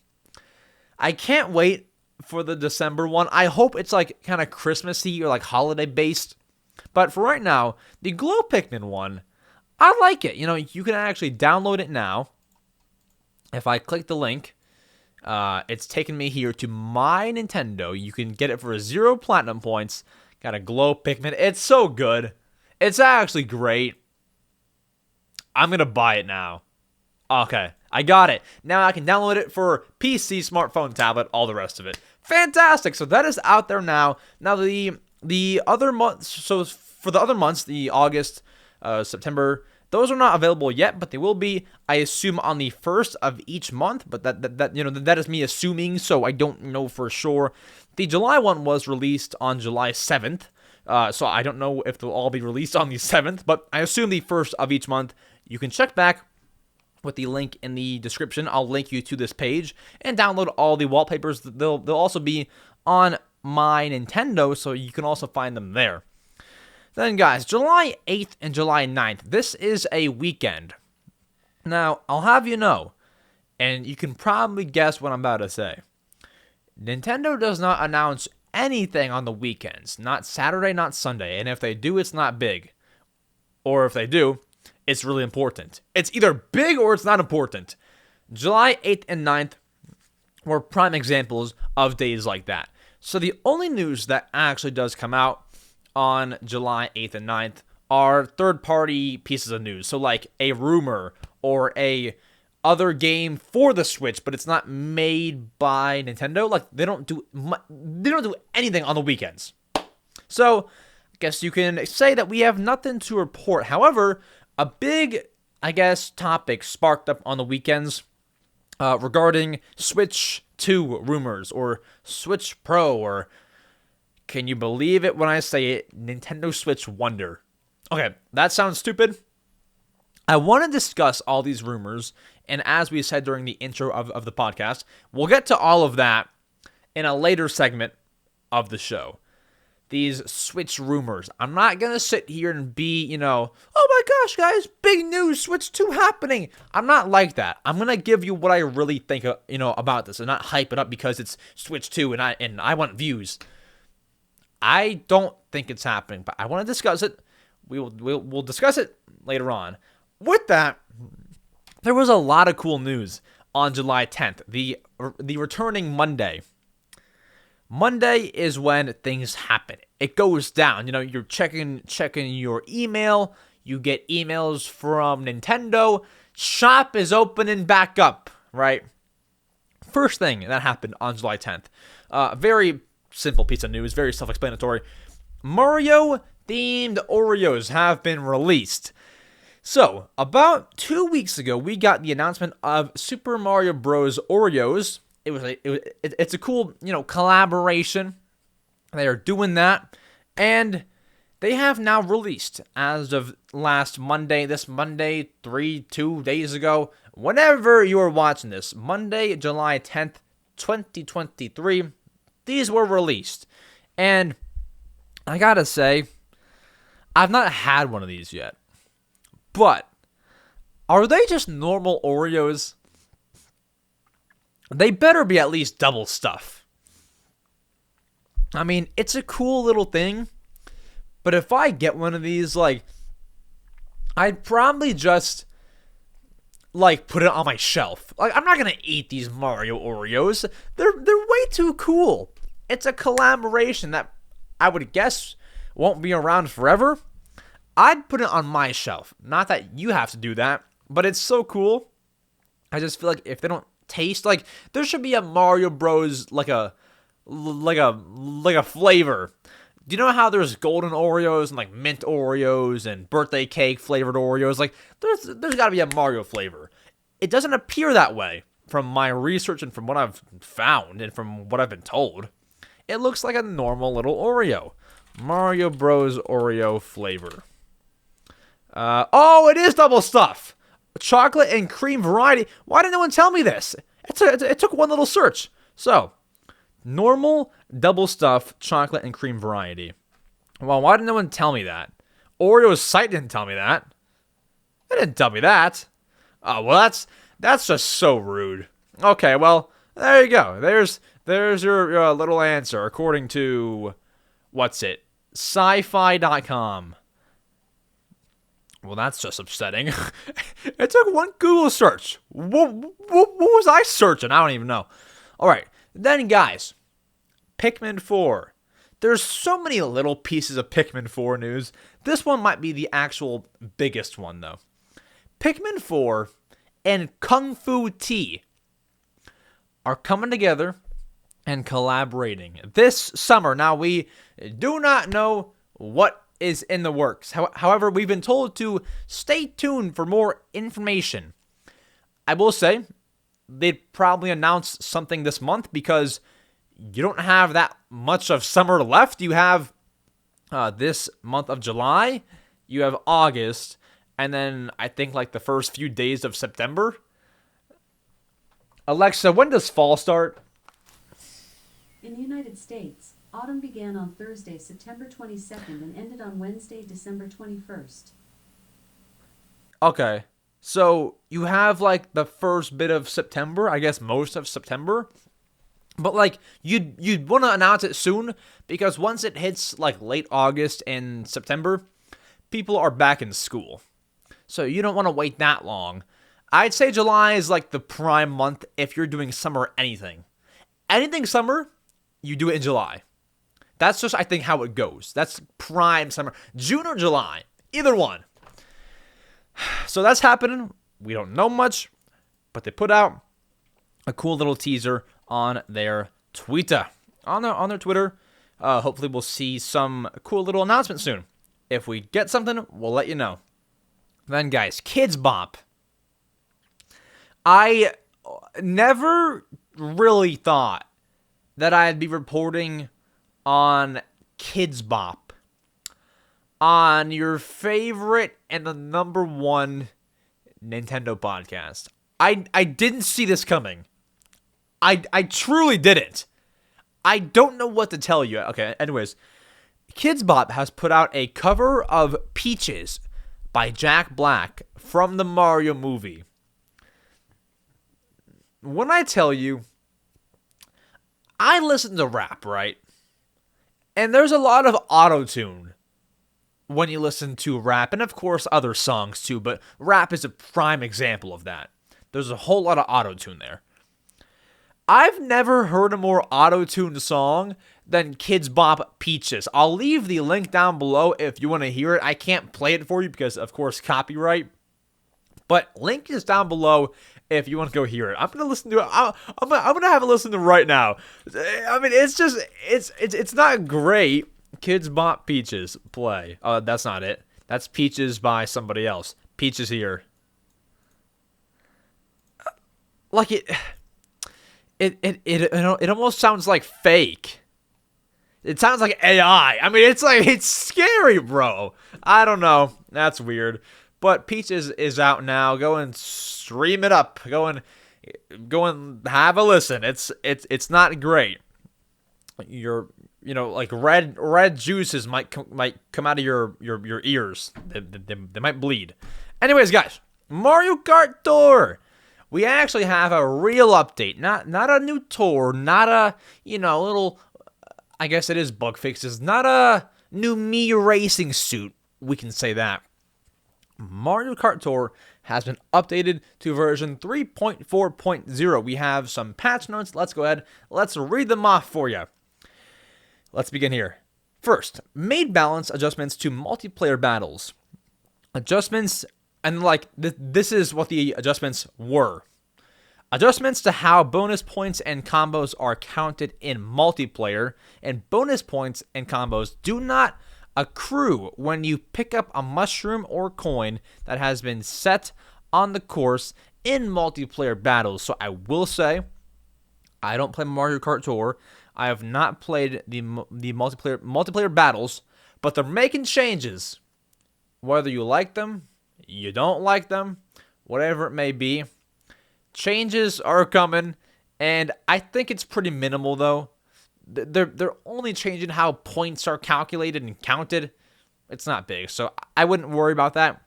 I can't wait for the December one. I hope it's like kind of Christmassy or like holiday based. But for right now, the Glow Pikmin one, I like it. You know, you can actually download it now. If I click the link, it's taking me here to MyNintendo. You can get it for 0 platinum points. Got a Glow Pikmin. It's so good. It's actually great. I'm going to buy it now. Okay, I got it. Now I can download it for PC, smartphone, tablet, all the rest of it. Fantastic. So that is out there now. Now the other months, so for the other months, the August, September, those are not available yet, but they will be, I assume, on the 1st of each month. But that is me assuming, so I don't know for sure. The July one was released on July 7th, so I don't know if they'll all be released on the 7th, but I assume the 1st of each month. You can check back with the link in the description. I'll link you to this page and download all the wallpapers. They'll also be on MyNintendo, so you can also find them there. Then, guys, July 8th and July 9th. This is a weekend. Now, I'll have you know, and you can probably guess what I'm about to say. Nintendo does not announce anything on the weekends. Not Saturday, not Sunday. And if they do, it's not big. Or if they do, it's really important. It's either big or it's not important. July 8th and 9th were prime examples of days like that. So the only news that actually does come out on July 8th and 9th are third-party pieces of news. So like a rumor or a other game for the Switch, but it's not made by Nintendo. Like they don't do anything on the weekends. So I guess you can say that we have nothing to report. However, a big, I guess, topic sparked up on the weekends regarding Switch 2 rumors or Switch Pro, or can you believe it when I say it, Nintendo Switch Wonder. Okay, that sounds stupid. I want to discuss all these rumors, and as we said during the intro of the podcast, we'll get to all of that in a later segment of the show. These Switch rumors. I'm not going to sit here and be, oh my gosh, guys, big news, Switch 2 happening. I'm not like that. I'm going to give you what I really think, about this and not hype it up because it's Switch 2 and I want views. I don't think it's happening, but I want to discuss it. We'll discuss it later on. With that, there was a lot of cool news on July 10th, the returning Monday. Monday is when things happen. It goes down. You're checking your email. You get emails from Nintendo. Shop is opening back up, right? First thing that happened on July 10th. Very simple piece of news, very self-explanatory. Mario-themed Oreos have been released. So, about 2 weeks ago, we got the announcement of Super Mario Bros. Oreos. It's a cool, collaboration. They are doing that, and they have now released as of last Monday, this Monday, 2 days ago, whenever you are watching this, Monday, July 10th, 2023, these were released. And I gotta say, I've not had one of these yet, but are they just normal Oreos? They better be at least double stuff. I mean, it's a cool little thing, but if I get one of these, I'd probably just, put it on my shelf. I'm not gonna eat these Mario Oreos. They're way too cool. It's a collaboration that I would guess won't be around forever. I'd put it on my shelf. Not that you have to do that, but it's so cool. I just feel like if they don't taste there should be a Mario Bros like a flavor. Do you know how there's golden Oreos and mint Oreos and birthday cake flavored Oreos? There's got to be a Mario flavor. It doesn't appear that way from my research and from what I've found and from what I've been told. It looks like a normal little Oreo. Mario Bros Oreo flavor. Oh, it is double stuff. Chocolate and cream variety. Why didn't no one tell me this? It took one little search. So, normal, double stuff, chocolate, and cream variety. Well, why didn't no one tell me that? Oreo's site didn't tell me that. They didn't tell me that. Oh, well, that's just so rude. Okay, well, there you go. There's your little answer, according to, what's it? Sci-fi.com. Well, that's just upsetting. It took one Google search. What was I searching? I don't even know. All right, then, guys, Pikmin 4. There's so many little pieces of Pikmin 4 news. This one might be the actual biggest one, though. Pikmin 4 and Kung Fu Tea are coming together and collaborating this summer. Now, we do not know what is in the works. However, we've been told to stay tuned for more information. I will say, they'd probably announce something this month because you don't have that much of summer left. You have this month of July, you have August, and then I think like the first few days of September. Alexa, when does fall start? In the United States, autumn began on Thursday, September 22nd and ended on Wednesday, December 21st. Okay, so you have like the first bit of September, I guess most of September. But like you'd want to announce it soon because once it hits like late August and September, people are back in school. So you don't want to wait that long. I'd say July is like the prime month if you're doing summer anything. Anything summer, you do it in July. That's just, I think, how it goes. That's prime summer. June or July. Either one. So that's happening. We don't know much, but they put out a cool little teaser on their Twitter. On their Twitter. Hopefully we'll see some cool little announcement soon. If we get something, we'll let you know. Then, guys, Kidz Bop. I never really thought that I'd be reporting on Kidz Bop on your favorite and the number one Nintendo podcast. I didn't see this coming. I truly didn't. I don't know what to tell you. Okay, anyways, Kidz Bop has put out a cover of Peaches by Jack Black from the Mario movie. When I tell you, I listen to rap, right? And there's a lot of auto-tune when you listen to rap, and of course other songs too, but rap is a prime example of that. There's a whole lot of auto-tune there. I've never heard a more auto-tuned song than Kidz Bop Peaches. I'll leave the link down below if you want to hear it. I can't play it for you because, of course, copyright. But link is down below if you want to go hear it. I'm going to listen to it. I'm going to have a listen to it right now. I mean, it's just, it's not great. Kidz Bop Peaches, play. Oh, that's not it. That's Peaches by somebody else. Peaches here. Like it almost sounds like fake. It sounds like AI. I mean, it's scary, bro. I don't know. That's weird. But Peaches is out now. Go and stream it up. Go and have a listen. It's not great. Like red juices might come out of your ears. They might bleed. Anyways, guys, Mario Kart Tour. We actually have a real update. Not a new tour. Not a little. I guess it is bug fixes. Not a new Mii racing suit. We can say that. Mario Kart Tour has been updated to version 3.4.0. We have some patch notes. Let's go ahead. Let's read them off for you. Let's begin here. First, made balance adjustments to multiplayer battles. Adjustments, and this is what the adjustments were. Adjustments to how bonus points and combos are counted in multiplayer, and bonus points and combos do not accrue when you pick up a mushroom or coin that has been set on the course in multiplayer battles. So I will say, I don't play Mario Kart Tour. I have not played the multiplayer battles, but they're making changes Whether you like them, you don't like them, whatever it may be, changes are coming, and I think it's pretty minimal though. They're only changing how points are calculated and counted. It's not big, so I wouldn't worry about that.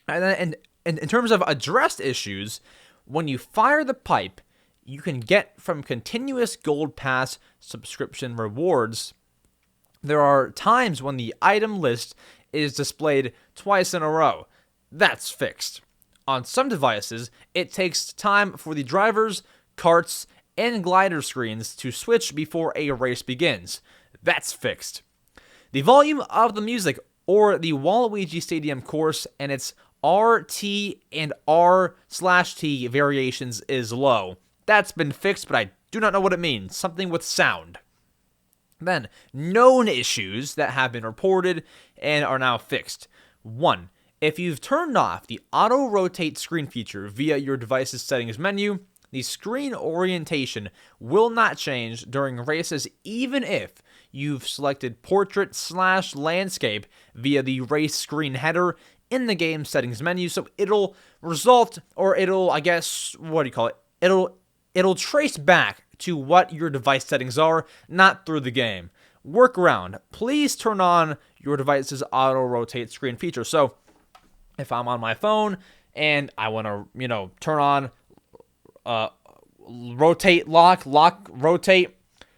And in terms of addressed issues, when you fire the pipe, you can get from continuous Gold Pass subscription rewards. There are times when the item list is displayed twice in a row. That's fixed. On some devices, it takes time for the drivers, carts, and glider screens to switch before a race begins. That's fixed. The volume of the music or the Waluigi Stadium course and its RT and R/T variations is low. That's been fixed, but I do not know what it means. Something with sound. Then, known issues that have been reported and are now fixed. 1. If you've turned off the auto-rotate screen feature via your device's settings menu, the screen orientation will not change during races even if you've selected portrait/landscape via the race screen header in the game settings menu. So it'll result, or it'll, I guess, what do you call it? It'll trace back to what your device settings are, not through the game. Workaround, please turn on your device's auto-rotate screen feature. So if I'm on my phone and I want to, turn on rotate, lock, rotate,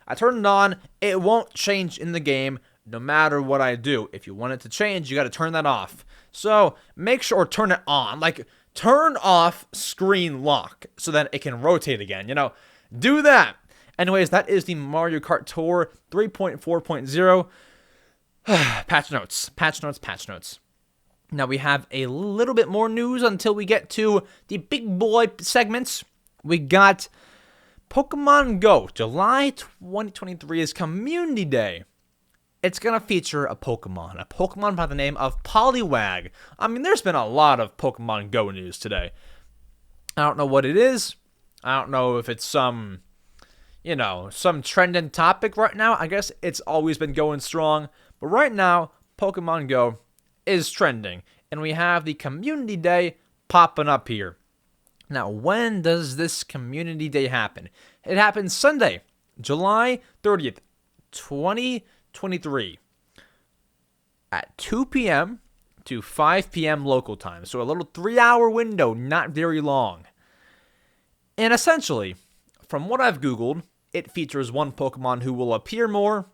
I turn it on, it won't change in the game no matter what I do. If you want it to change, you got to turn that off. So make sure, turn it on, like turn off screen lock so that it can rotate again, do that. Anyways, that is the Mario Kart Tour 3.4.0 patch notes. Now we have a little bit more news until we get to the big boy segments. We got Pokemon Go. July 2023 is Community Day. It's going to feature a Pokemon by the name of Poliwag. I mean, there's been a lot of Pokemon Go news today. I don't know what it is. I don't know if it's some trending topic right now. I guess it's always been going strong. But right now, Pokemon Go is trending. And we have the Community Day popping up here. Now, when does this Community Day happen? It happens Sunday, July 30th, 2023 at 2 p.m. to 5 p.m. local time. So a little 3-hour window, not very long. And essentially, from what I've Googled, it features one Pokemon who will appear more.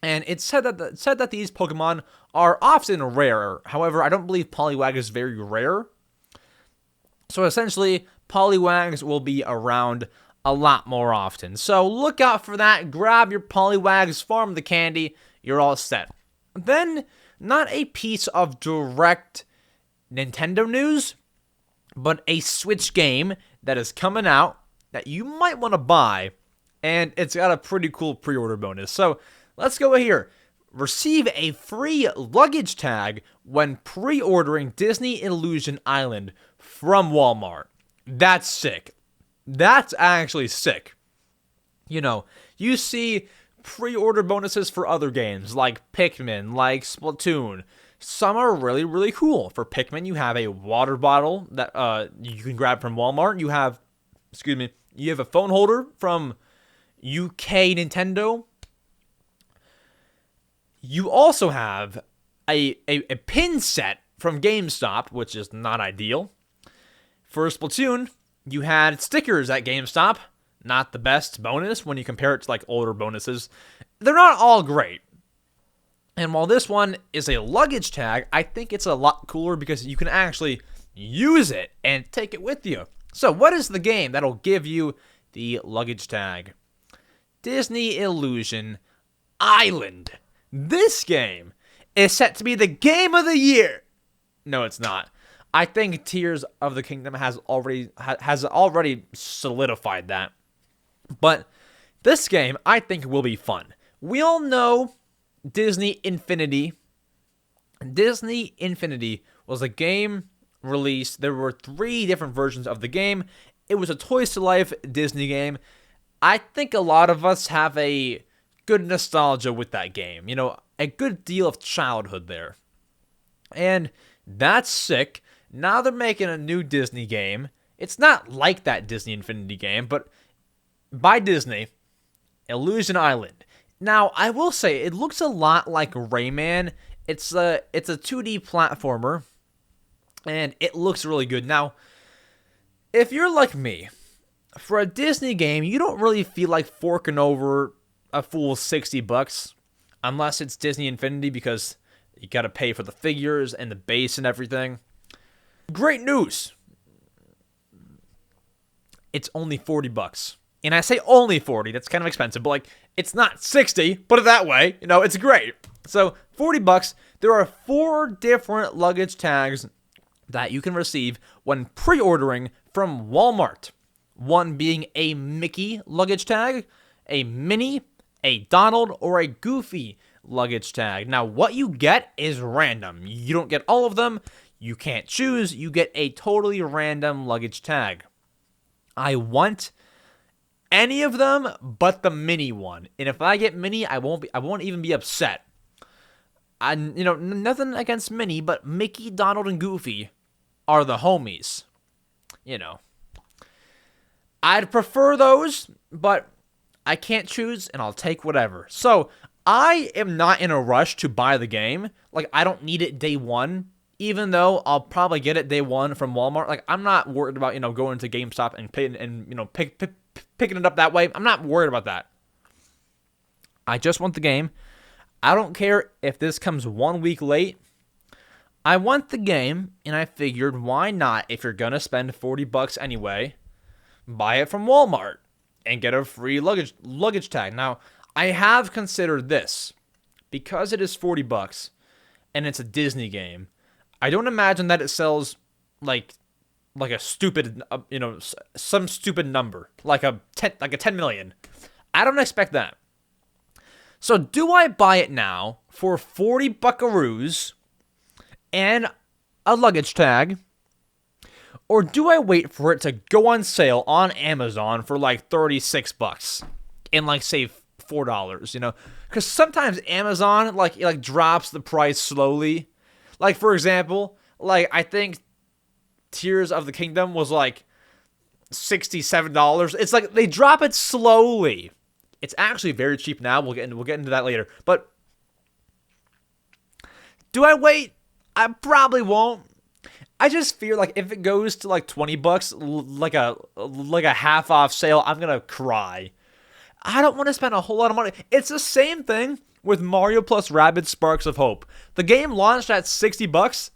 And it's said that these Pokemon are often rare. However, I don't believe Poliwag is very rare. So essentially, Poliwags will be around a lot more often. So look out for that. Grab your Poliwags, farm the candy. You're all set. Then, not a piece of direct Nintendo news, but a Switch game that is coming out that you might want to buy. And it's got a pretty cool pre-order bonus. So let's go here. Receive a free luggage tag when pre-ordering Disney Illusion Island from Walmart. That's sick. That's actually sick. You see pre-order bonuses for other games like Pikmin, like Splatoon. Some are really, really cool. For Pikmin, you have a water bottle that you can grab from Walmart. You have a phone holder from UK Nintendo. You also have a pin set from GameStop, which is not ideal. For Splatoon, you had stickers at GameStop. Not the best bonus when you compare it to like older bonuses. They're not all great. And while this one is a luggage tag, I think it's a lot cooler because you can actually use it and take it with you. So what is the game that'll give you the luggage tag? Disney Illusion Island. This game is set to be the game of the year. No, it's not. I think Tears of the Kingdom has already solidified that. But this game, I think, will be fun. We all know Disney Infinity. Disney Infinity was a game released. There were 3 different versions of the game. It was a Toys to Life Disney game. I think a lot of us have a good nostalgia with that game. A good deal of childhood there. And that's sick. Now they're making a new Disney game. It's not like that Disney Infinity game, but by Disney, Illusion Island. Now, I will say, it looks a lot like Rayman. It's a 2D platformer, and it looks really good. Now, if you're like me, for a Disney game, you don't really feel like forking over a full $60, unless it's Disney Infinity, because you gotta pay for the figures and the base and everything. Great news! It's only $40. And I say only 40, that's kind of expensive, but like, it's not 60, put it that way. You know, it's great. So, $40, there are 4 different luggage tags that you can receive when pre-ordering from Walmart. One being a Mickey luggage tag, a Minnie, a Donald, or a Goofy luggage tag. Now, what you get is random. You don't get all of them. You can't choose. You get a totally random luggage tag. I want any of them but the Minnie one. And if I get Minnie, I won't even be upset. Nothing against Minnie, but Mickey, Donald, and Goofy are the homies. I'd prefer those, but I can't choose, and I'll take whatever. So, I am not in a rush to buy the game. Like, I don't need it day one, even though I'll probably get it day one from Walmart. Like, I'm not worried about, going to GameStop and picking it up that way. I'm not worried about that. I just want the game. I don't care if this comes 1 week late. I want the game, and I figured, why not, if you're going to spend $40 anyway, buy it from Walmart and get a free luggage tag. Now, I have considered this. Because it is $40 and it's a Disney game, I don't imagine that it sells like a stupid, some stupid number, like a 10 million. I don't expect that. So do I buy it now for 40 buckaroos and a luggage tag? Or do I wait for it to go on sale on Amazon for like $36 and like save $4, Because sometimes Amazon like drops the price slowly. Like, for example, like I think Tears of the Kingdom was like $67. It's like they drop it slowly. It's actually very cheap now. We'll get into that later. But do I wait? I probably won't. I just fear like if it goes to like $20, like a half off sale, I'm gonna cry. I don't want to spend a whole lot of money. It's the same thing with Mario plus Rabbids Sparks of Hope. The game launched at $60.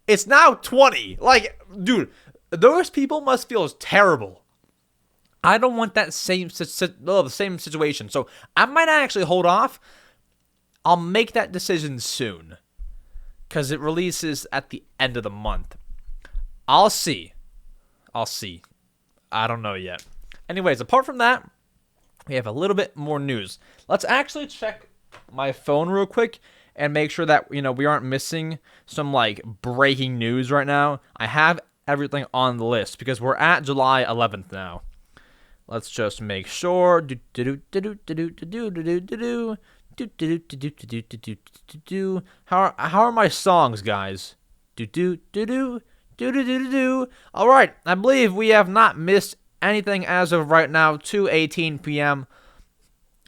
It's now $20. Like, dude, those people must feel terrible. I don't want that same situation. So I might actually hold off. I'll make that decision soon, because it releases at the end of the month. I'll see. I don't know yet. Anyways, apart from that, we have a little bit more news. Let's actually check my phone real quick and make sure that, we aren't missing some, like, breaking news right now. I have everything on the list because we're at July 11th now. Let's just make sure. How are my songs, guys? All right, I believe we have not missed anything as of right now. 2:18 p.m.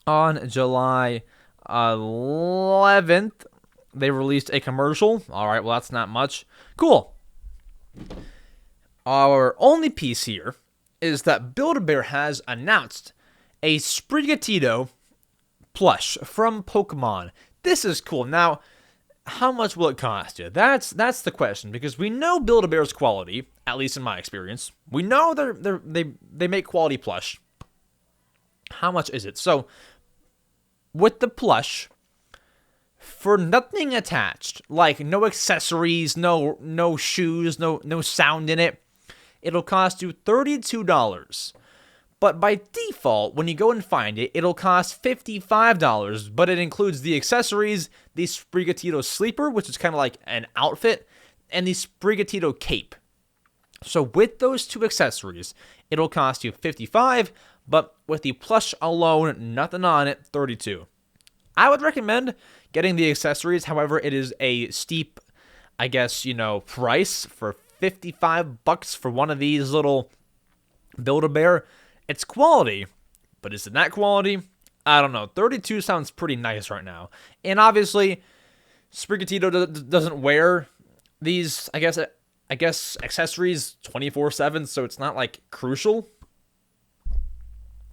on July 11th, they released a commercial. All right, well, that's not much. Cool. Our only piece here is that Build-A-Bear has announced a Sprigatito plush from Pokémon. This is cool. Now, how much will it cost you? That's the question, because we know Build-A-Bear's quality, at least in my experience. We know they make quality plush. How much is it? So, with the plush, for nothing attached, like no accessories, no shoes, no sound in it, it'll cost you $32. But by default, when you go and find it, it'll cost $55, but it includes the accessories, the Sprigatito sleeper, which is kind of like an outfit, and the Sprigatito cape. So with those two accessories, it'll cost you $55, but with the plush alone, nothing on it, $32. I would recommend getting the accessories. However, it is a steep I guess, price for $55 for one of these little Build-A-Bear. It's quality, but is it that quality? I don't know. 32 sounds pretty nice right now. And obviously, Sprigatito doesn't wear these, I guess accessories 24/7, so it's not like crucial.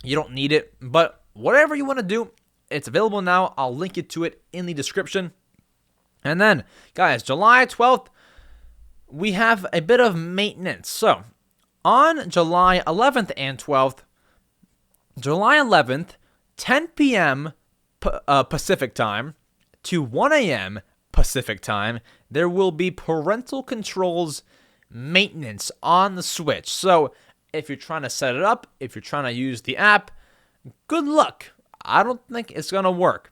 You don't need it, but whatever you want to do, it's available now. I'll link you to it in the description. And then, guys, July 12th, we have a bit of maintenance. So, on July 11th and 12th, July 11th, 10 p.m. Pacific time to 1 a.m. Pacific time, there will be parental controls maintenance on the Switch. So, if you're trying to set it up, if you're trying to use the app, good luck. I don't think it's going to work.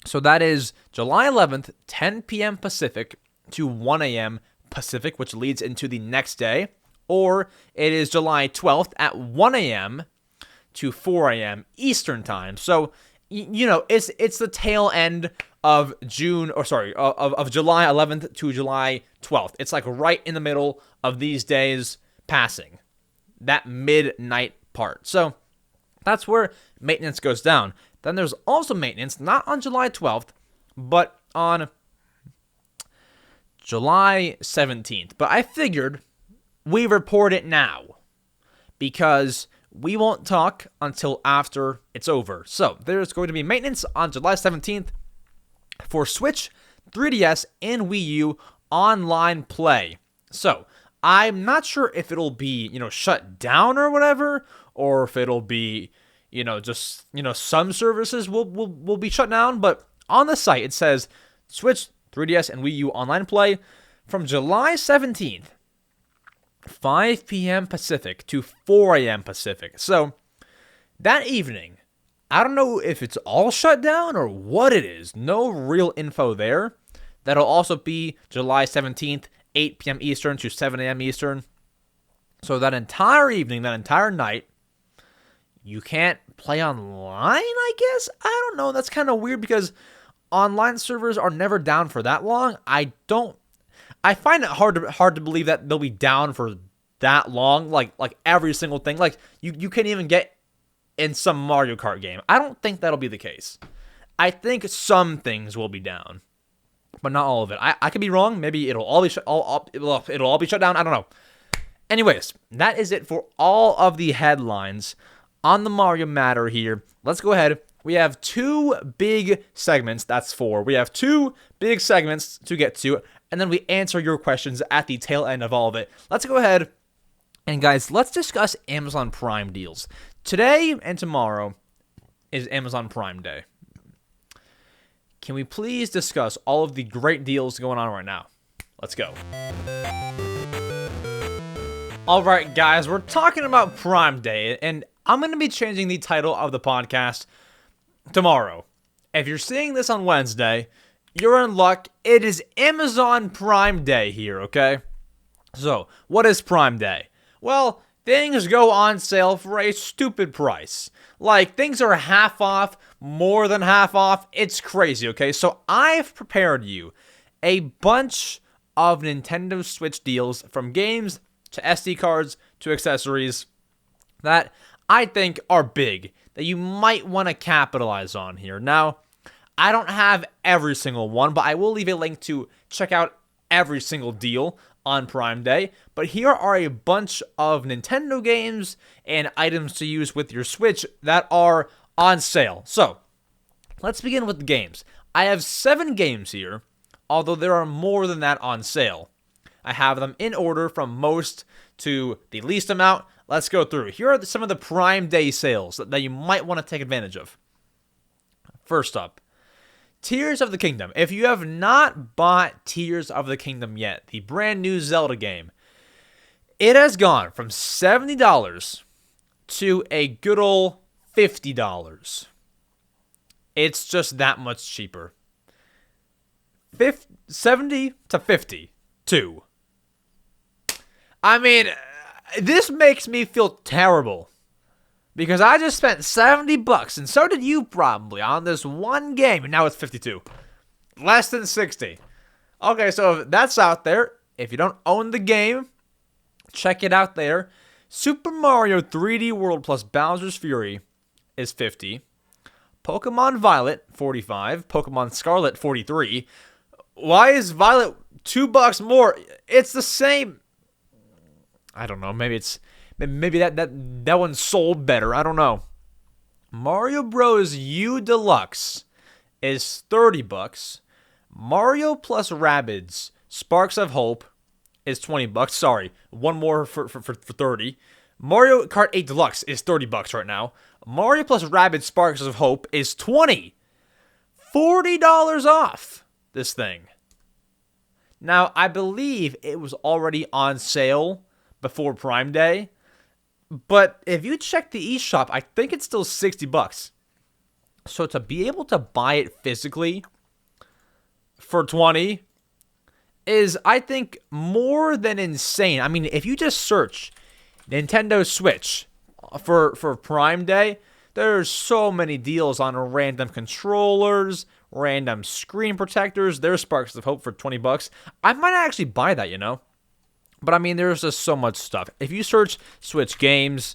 So that is July 11th, 10 p.m. Pacific to 1 a.m. Pacific, which leads into the next day. Or it is July 12th at 1 a.m. to 4 a.m. Eastern time. So, it's the tail end of of July 11th to July 12th. It's like right in the middle of these days passing. That midnight part. So, that's where maintenance goes down. Then there's also maintenance, not on July 12th, but on July 17th. But I figured we report it now because we won't talk until after it's over. So there's going to be maintenance on July 17th for Switch, 3DS, and Wii U online play. So I'm not sure if it'll be, shut down or whatever, or if it'll be, some services will be shut down. But on the site, it says Switch, 3DS, and Wii U online play from July 17th, 5 p.m. Pacific to 4 a.m. Pacific. So that evening, I don't know if it's all shut down or what it is. No real info there. That'll also be July 17th, 8 p.m. Eastern to 7 a.m. Eastern. So that entire evening, that entire night, you can't play online, I guess? I don't know. That's kind of weird because online servers are never down for that long. I find it hard to believe that they'll be down for that long, like every single thing. Like you can't even get in some Mario Kart game. I don't think that'll be the case. I think some things will be down, but not all of it. I could be wrong. Maybe it'll all be it'll all be shut down. I don't know. Anyways, that is it for all of the headlines on the Mario matter here. Let's go ahead. We have two big segments. That's four. We have two big segments to get to, and then we answer your questions at the tail end of all of it. Let's go ahead, and guys, let's discuss Amazon Prime deals. Today and tomorrow is Amazon Prime Day. Can we please discuss all of the great deals going on right now? Let's go. All right, guys, we're talking about Prime Day, and I'm going to be changing the title of the podcast tomorrow. If you're seeing this on Wednesday, you're in luck. It is Amazon Prime Day here, okay? So, what is Prime Day? Well, things go on sale for a stupid price. Like, things are half off, more than half off. It's crazy, okay? So, I've prepared you a bunch of Nintendo Switch deals, from games to SD cards to accessories, that I think are big, that you might want to capitalize on here. Now, I don't have every single one, but I will leave a link to check out every single deal on Prime Day. But here are a bunch of Nintendo games and items to use with your Switch that are on sale. So, let's begin with the games. I have 7 games here, although there are more than that on sale. I have them in order from most to the least amount. Let's go through. Here are some of the Prime Day sales that you might want to take advantage of. First up, Tears of the Kingdom. If you have not bought Tears of the Kingdom yet, the brand new Zelda game, it has gone from $70 to a good old $50. It's just that much cheaper. 70 to 52. I mean, this makes me feel terrible because I just spent $70, and so did you probably, on this one game, and now it's 52. Less than 60. Okay, so if that's out there. If you don't own the game, check it out there. Super Mario 3D World plus Bowser's Fury is $50. Pokemon Violet, $45. Pokemon Scarlet, $43. Why is Violet $2 more? It's the same. I don't know. Maybe that one sold better. I don't know. Mario Bros. U Deluxe is $30. Mario plus Rabbids Sparks of Hope is $20. Sorry, one more for 30. Mario Kart 8 Deluxe is $30 right now. Mario plus Rabbids Sparks of Hope is $20. $40 off this thing. Now, I believe it was already on sale before Prime Day, but if you check the eShop, I think it's still $60. So to be able to buy it physically for $20 is, I think, more than insane. I mean, if you just search Nintendo Switch for Prime Day, there's so many deals on random controllers, random screen protectors. There's Sparks of Hope for $20. I might actually buy that, you know? But I mean, there's just so much stuff. If you search Switch games,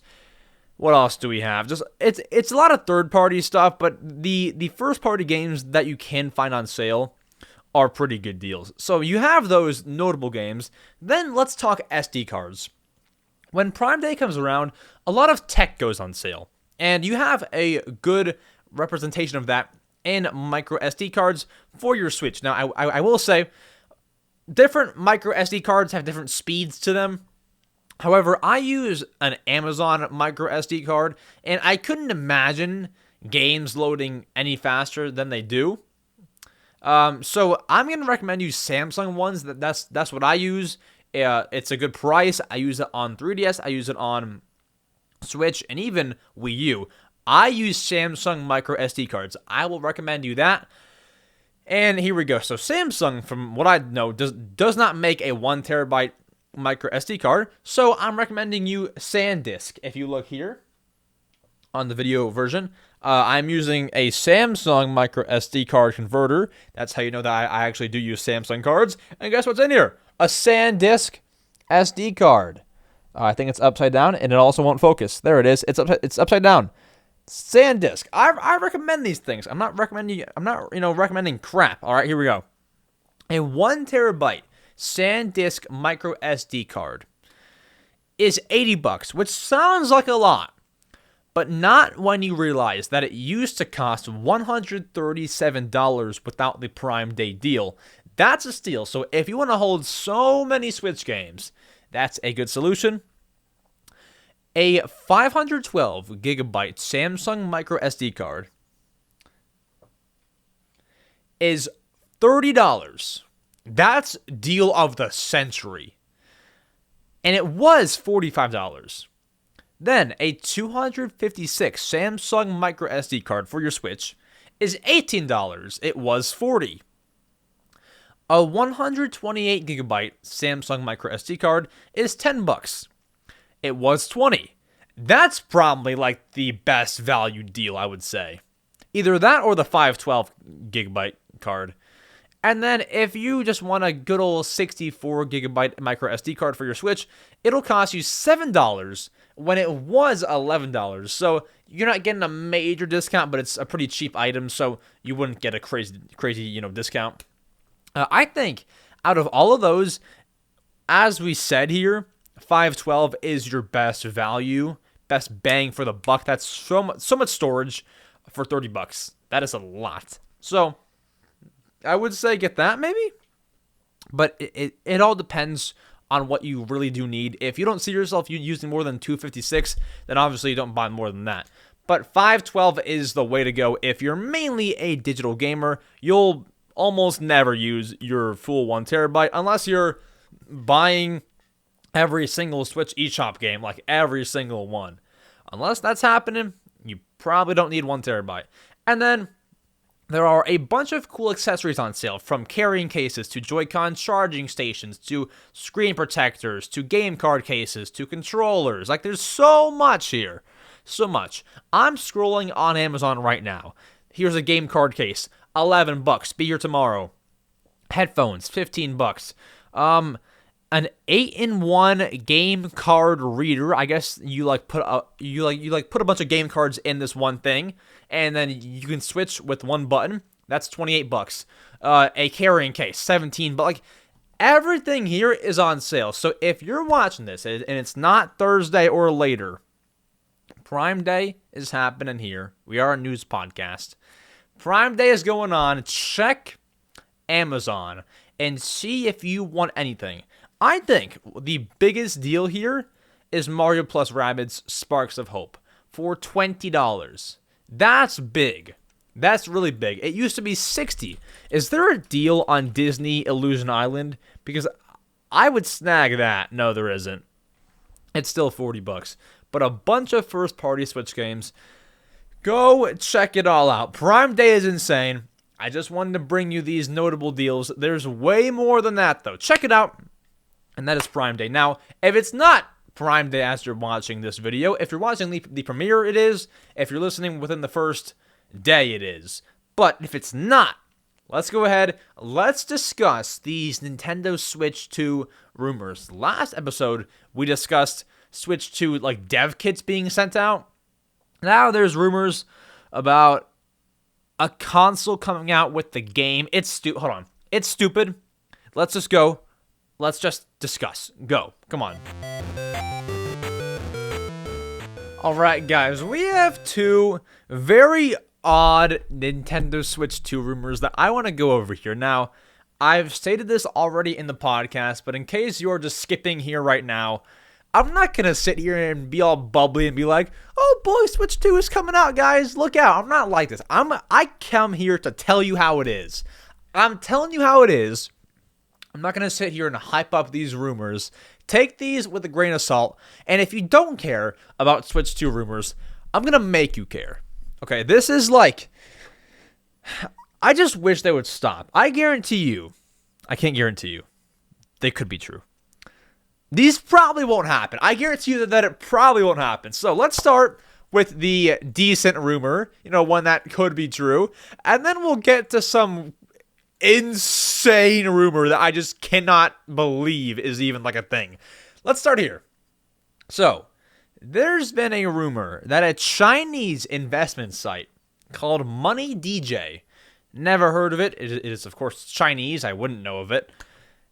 what else do we have? Just it's a lot of third-party stuff, but the first-party games that you can find on sale are pretty good deals. So you have those notable games. Then let's talk SD cards. When Prime Day comes around, a lot of tech goes on sale. And you have a good representation of that in micro SD cards for your Switch. Now, I will say, different micro SD cards have different speeds to them. However, I use an Amazon micro SD card, and I couldn't imagine games loading any faster than they do. So I'm going to recommend you Samsung ones. That's what I use. It's a good price. I use it on 3DS. I use it on Switch and even Wii U. I use Samsung micro SD cards. I will recommend you that. And here we go. So Samsung, from what I know, does not make a 1 terabyte micro SD card. So I'm recommending you SanDisk. If you look here on the video version, I'm using a Samsung micro SD card converter. That's how you know that I actually do use Samsung cards. And guess what's in here? A SanDisk SD card. I think it's upside down, and it also won't focus. There it is. It's upside down. SanDisk. I recommend these things. I'm not recommending crap. All right, here we go. A 1 terabyte SanDisk micro SD card is $80, which sounds like a lot. But not when you realize that it used to cost $137 without the Prime Day deal. That's a steal. So if you want to hold so many Switch games, that's a good solution. A 512 gigabyte Samsung micro SD card is $30. That's deal of the century. And it was $45. Then, a 256 Samsung micro SD card for your Switch is $18. It was $40. A 128 gigabyte Samsung micro SD card is $10. It was $20. That's probably like the best value deal, I would say. Either that or the 512 gigabyte card. And then if you just want a good old 64 gigabyte micro SD card for your Switch, it'll cost you $7 when it was $11. So you're not getting a major discount, but it's a pretty cheap item, so you wouldn't get a crazy discount. I think out of all of those, as we said here, 512 is your best value, best bang for the buck. That's so much storage for $30. That is a lot. So I would say get that maybe, but it all depends on what you really do need. If you don't see yourself using more than 256, then obviously you don't buy more than that. But 512 is the way to go. If you're mainly a digital gamer, you'll almost never use your full 1 terabyte unless you're buying every single Switch eShop game, like every single one. Unless that's happening, you probably don't need 1 terabyte. And then there are a bunch of cool accessories on sale, from carrying cases to Joy-Con charging stations to screen protectors to game card cases to controllers. Like, there's so much here. So much. I'm scrolling on Amazon right now. Here's a game card case. $11. Be here tomorrow. Headphones, $15. An 8-in-1 game card reader. I guess you put a bunch of game cards in this one thing, and then you can switch with one button. That's $28. A carrying case, $17. But like everything here is on sale. So if you're watching this and it's not Thursday or later, Prime Day is happening here. We are a news podcast. Prime Day is going on. Check Amazon and see if you want anything. I think the biggest deal here is Mario plus Rabbids Sparks of Hope for $20. That's big. That's really big. It used to be $60. Is there a deal on Disney Illusion Island? Because I would snag that. No, there isn't. It's still $40. But a bunch of first-party Switch games. Go check it all out. Prime Day is insane. I just wanted to bring you these notable deals. There's way more than that, though. Check it out. And that is Prime Day. Now, if it's not Prime Day as you're watching this video, if you're watching the premiere, it is. If you're listening within the first day, it is. But if it's not, let's go ahead. Let's discuss these Nintendo Switch 2 rumors. Last episode, we discussed Switch 2 like dev kits being sent out. Now there's rumors about a console coming out with the game. Hold on. It's stupid. Let's just go. Let's just discuss. Go. Come on. Alright, guys. We have two very odd Nintendo Switch 2 rumors that I want to go over here. Now, I've stated this already in the podcast, but in case you're just skipping here right now, I'm not going to sit here and be all bubbly and be like, oh boy, Switch 2 is coming out, guys. Look out. I'm not like this. I come here to tell you how it is. I'm telling you how it is. I'm not going to sit here and hype up these rumors. Take these with a grain of salt. And if you don't care about Switch 2 rumors, I'm going to make you care. Okay, this is like... I just wish they would stop. I guarantee you... I can't guarantee you. They could be true. These probably won't happen. I guarantee you that it probably won't happen. So let's start with the decent rumor. One that could be true. And then we'll get to some insane rumor that I just cannot believe is even like a thing. Let's start here. So, there's been a rumor that a Chinese investment site called Money DJ, never heard of it, it is of course Chinese, I wouldn't know of it,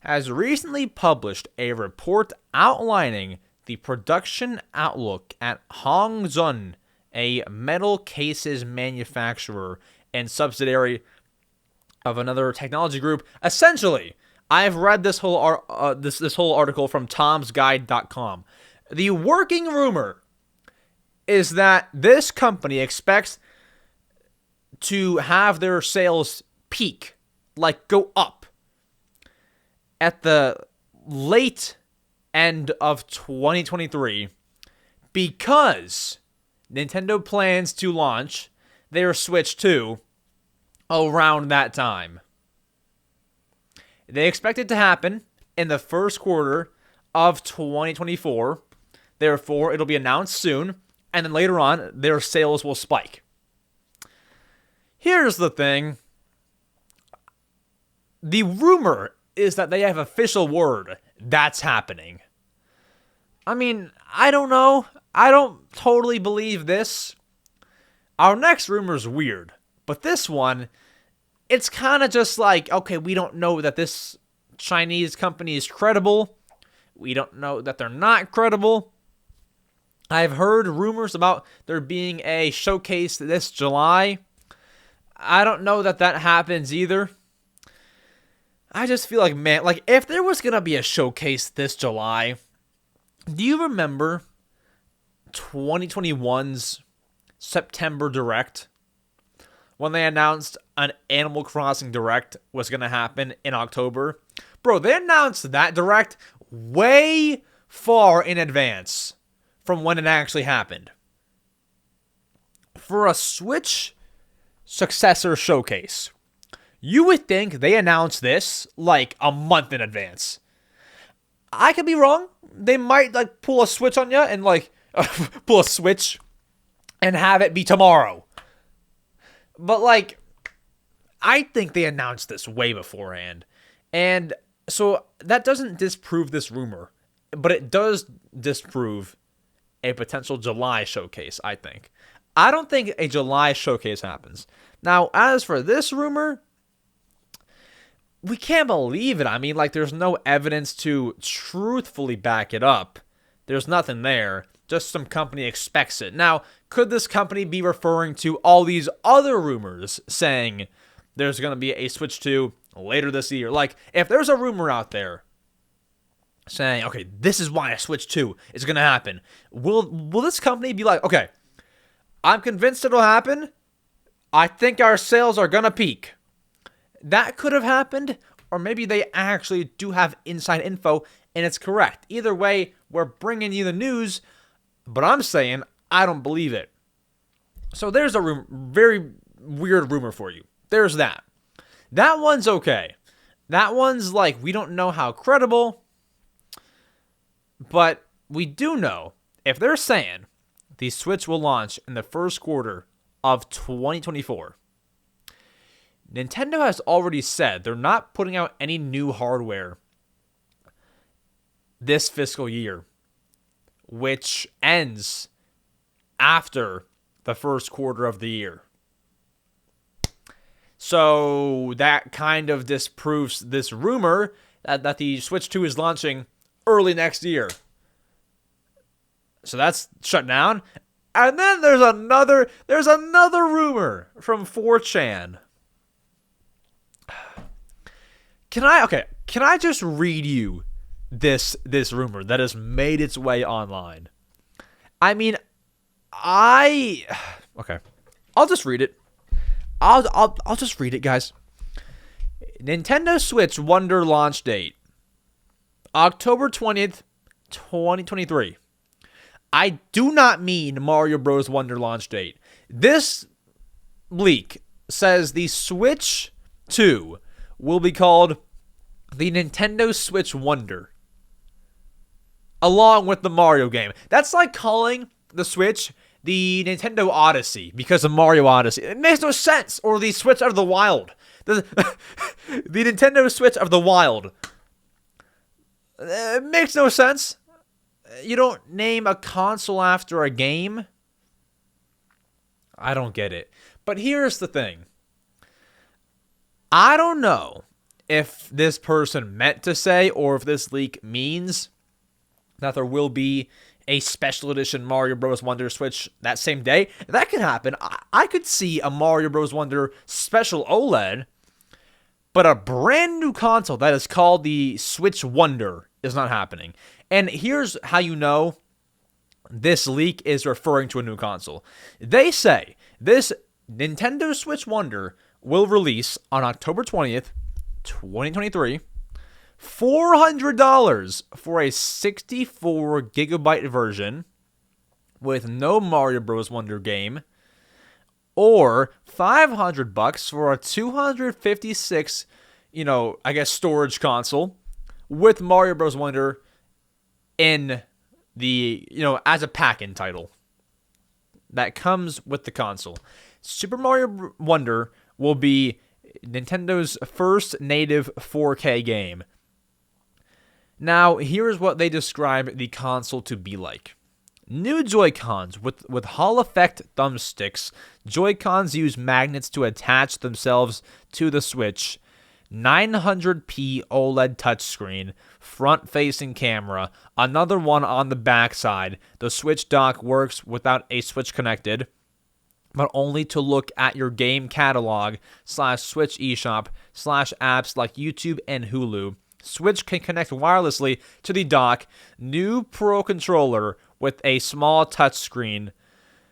has recently published a report outlining the production outlook at Hongzhun, a metal cases manufacturer and subsidiary of another technology group. Essentially, I've read this whole this whole article from tomsguide.com. The working rumor is that this company expects to have their sales peak, like go up, at the late end of 2023 because Nintendo plans to launch their Switch 2 around that time. They expect it to happen in the first quarter of 2024. Therefore, it'll be announced soon, and then later on, their sales will spike. Here's the thing. The rumor is that they have official word that's happening. I mean, I don't know. I don't totally believe this. Our next rumor is weird, but this one, it's kind of just like, okay, we don't know that this Chinese company is credible. We don't know that they're not credible. I've heard rumors about there being a showcase this July. I don't know that that happens either. I just feel like, man, like if there was going to be a showcase this July, do you remember 2021's September Direct? When they announced an Animal Crossing Direct was going to happen in October. Bro, they announced that Direct way far in advance from when it actually happened. For a Switch successor showcase, you would think they announced this like a month in advance. I could be wrong. They might like pull a switch on you and like pull a switch and have it be tomorrow. But like, I think they announced this way beforehand. And so that doesn't disprove this rumor, but it does disprove a potential July showcase, I think. I don't think a July showcase happens. Now, as for this rumor, we can't believe it. I mean, like, there's no evidence to truthfully back it up. There's nothing there. Just some company expects it. Now, could this company be referring to all these other rumors saying there's going to be a Switch 2 later this year? Like, if there's a rumor out there saying, okay, this is why a Switch 2 is going to happen, will this company be like, okay, I'm convinced it'll happen. I think our sales are going to peak. That could have happened, or maybe they actually do have inside info and it's correct. Either way, we're bringing you the news, but I'm saying I don't believe it. So there's a very weird rumor for you. There's that. That one's okay. That one's like, we don't know how credible, but we do know if they're saying the Switch will launch in the first quarter of 2024. Nintendo has already said they're not putting out any new hardware this fiscal year, which ends after the first quarter of the year. So that kind of disproves this rumor that the Switch 2 is launching early next year. So that's shut down. And then there's another rumor from 4chan. Can I just read you this rumor that has made its way online? I mean, okay. I'll just read it. I'll just read it, guys. Nintendo Switch Wonder launch date, October 20th, 2023. I do not mean Mario Bros. Wonder launch date. This leak says the Switch 2 will be called the Nintendo Switch Wonder, along with the Mario game. That's like calling the Switch the Nintendo Odyssey because of Mario Odyssey. It makes no sense. Or the Switch of the Wild. The Nintendo Switch of the Wild. It makes no sense. You don't name a console after a game. I don't get it. But here's the thing. I don't know if this person meant to say or if this leak means that there will be a special edition Mario Bros. Wonder Switch that same day. That could happen. I could see a Mario Bros. Wonder special OLED, but a brand new console that is called the Switch Wonder is not happening. And here's how you know this leak is referring to a new console. They say this Nintendo Switch Wonder will release on October 20th, 2023, $400 for a 64 gigabyte version with no Mario Bros. Wonder game, or $500 for a 256, storage console with Mario Bros. Wonder in the, as a pack-in title that comes with the console. Super Mario Wonder will be Nintendo's first native 4K game. Now, here's what they describe the console to be like. New Joy-Cons with Hall effect thumbsticks. Joy-Cons use magnets to attach themselves to the Switch. 900p OLED touchscreen, front-facing camera, another one on the backside. The Switch dock works without a Switch connected, but only to look at your game catalog / Switch eShop / apps like YouTube and Hulu. Switch can connect wirelessly to the dock. New Pro controller with a small touchscreen.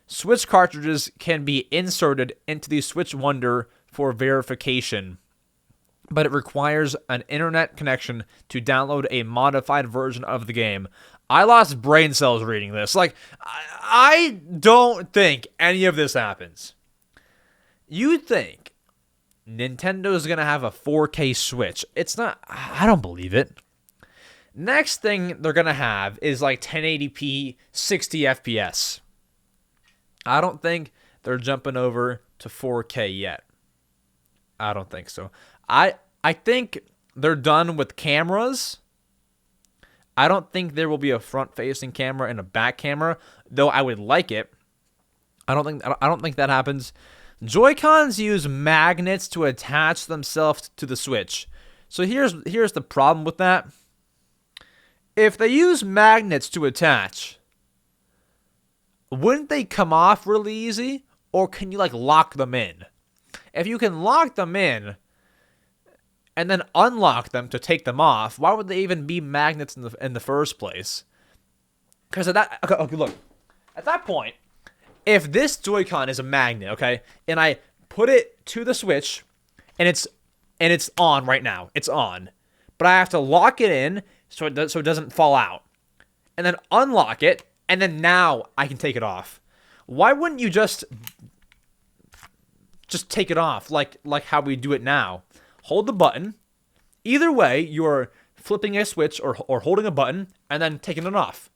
Switch cartridges can be inserted into the Switch Wonder for verification, but it requires an internet connection to download a modified version of the game. I lost brain cells reading this. I don't think any of this happens. You think Nintendo's going to have a 4K Switch. It's not. I don't believe it. Next thing they're going to have is 1080p 60 FPS. I don't think they're jumping over to 4K yet. I don't think so. I think they're done with cameras, I don't think there will be a front-facing camera and a back camera, though I would like it. I don't think that happens. Joy-Cons use magnets to attach themselves to the Switch. So here's the problem with that. If they use magnets to attach, wouldn't they come off really easy? Or can you, like, lock them in? If you can lock them in and then unlock them to take them off, why would they even be magnets in the first place? Because okay, look. At that point, if this Joy-Con is a magnet, okay, and I put it to the Switch, and it's on right now. It's on. But I have to lock it in so it doesn't fall out. And then unlock it, and then now I can take it off. Why wouldn't you just take it off like how we do it now? Hold the button. Either way, you're flipping a switch or holding a button and then taking it off.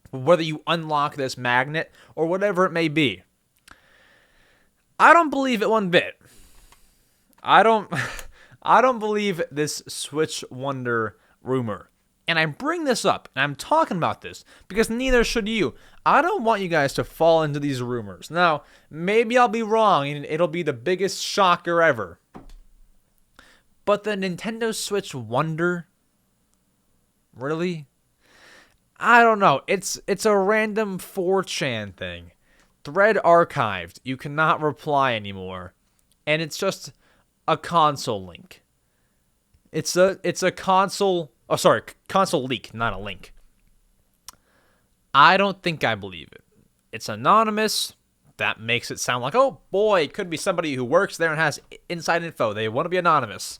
Whether you unlock this magnet or whatever it may be. I don't believe it one bit. I don't believe this Switch Wonder rumor. And I bring this up, and I'm talking about this, because neither should you. I don't want you guys to fall into these rumors. Now, maybe I'll be wrong, and it'll be the biggest shocker ever. But the Nintendo Switch Wonder? Really? I don't know. It's a random 4chan thing. Thread archived. You cannot reply anymore. And it's just a console link. It's a console... Oh, sorry. Console leak, not a link. I don't think I believe it. It's anonymous. That makes it sound like, oh boy, it could be somebody who works there and has inside info. They want to be anonymous.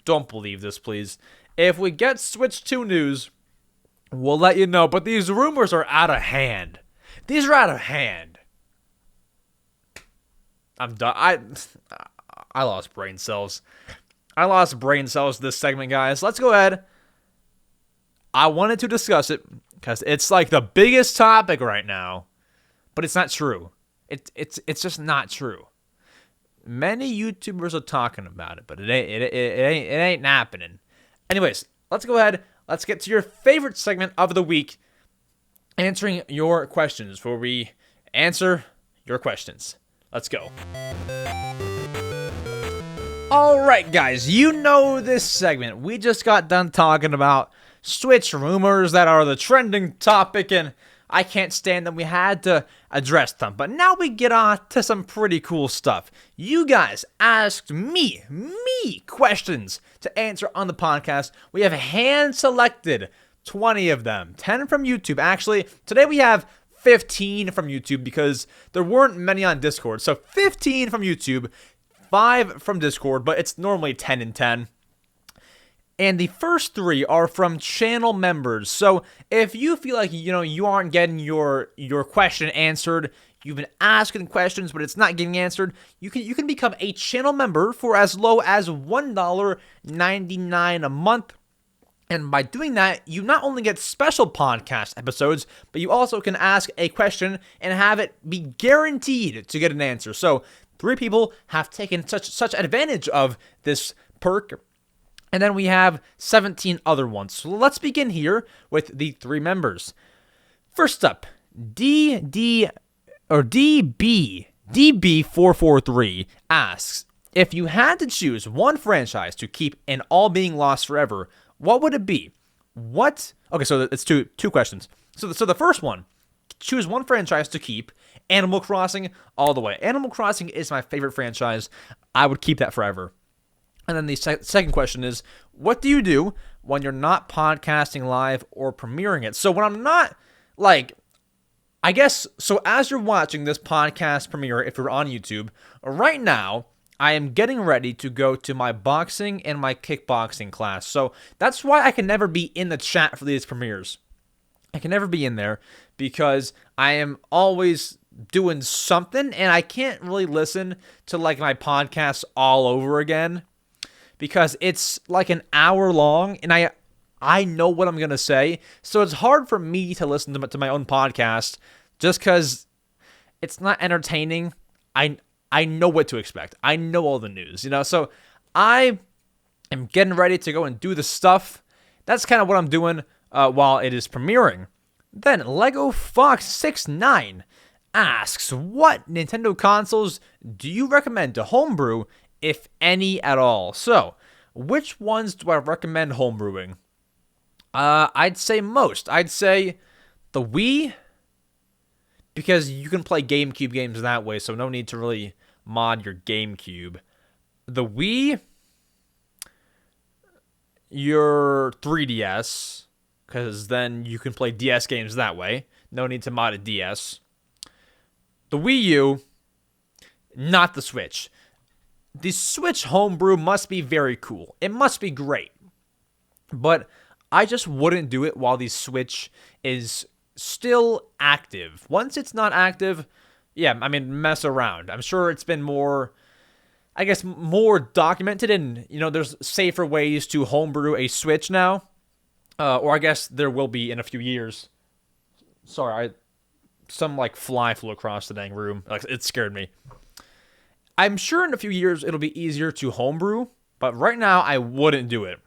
Don't believe this, please. If we get Switch 2 news, we'll let you know. But these rumors are out of hand. These are out of hand. I'm done. I lost brain cells. I lost brain cells this segment, guys. Let's go ahead. I wanted to discuss it because it's like the biggest topic right now, but it's not true. It's just not true. Many YouTubers are talking about it, but it ain't happening. Anyways, let's go ahead. Let's get to your favorite segment of the week, answering your questions. Before we answer your questions, let's go. Alright guys, you know this segment. We just got done talking about Switch rumors that are the trending topic, and I can't stand them. We had to address them. But now we get on to some pretty cool stuff. You guys asked me questions to answer on the podcast. We have hand-selected 20 of them. 10 from YouTube. Actually, today we have 15 from YouTube because there weren't many on Discord. So 15 from YouTube. 5 from Discord, but it's normally 10 and 10. And the first 3 are from channel members. So if you feel like, you aren't getting your question answered, you've been asking questions, but it's not getting answered, you can become a channel member for as low as $1.99 a month. And by doing that, you not only get special podcast episodes, but you also can ask a question and have it be guaranteed to get an answer. So 3 people have taken such advantage of this perk. And then we have 17 other ones. So let's begin here with the 3 members. First up, DB443 asks, if you had to choose one franchise to keep and all being lost forever, what would it be? What? Okay, so it's two questions. So the first one, choose one franchise to keep. Animal Crossing all the way. Animal Crossing is my favorite franchise. I would keep that forever. And then the second question is, what do you do when you're not podcasting live or premiering it? So when I'm not, I guess, so as you're watching this podcast premiere, if you're on YouTube, right now, I am getting ready to go to my boxing and my kickboxing class. So that's why I can never be in the chat for these premieres. I can never be in there because I am always doing something and I can't really listen to my podcast all over again because it's like an hour long and I know what I'm going to say. So it's hard for me to listen to my own podcast just because it's not entertaining. I know what to expect. I know all the news, so I am getting ready to go and do the stuff. That's kind of what I'm doing while it is premiering. Then Lego Fox 69 asks, what Nintendo consoles do you recommend to homebrew, if any at all? So, which ones do I recommend homebrewing? I'd say most. I'd say the Wii, because you can play GameCube games that way, so no need to really mod your GameCube. The Wii, your 3DS, because then you can play DS games that way. No need to mod a DS. The Wii U, not the Switch. The Switch homebrew must be very cool. It must be great. But I just wouldn't do it while the Switch is still active. Once it's not active, mess around. I'm sure it's been more documented, and, there's safer ways to homebrew a Switch now. Or I guess there will be in a few years. Sorry, some fly flew across the dang room. It scared me. I'm sure in a few years it'll be easier to homebrew, but right now I wouldn't do it.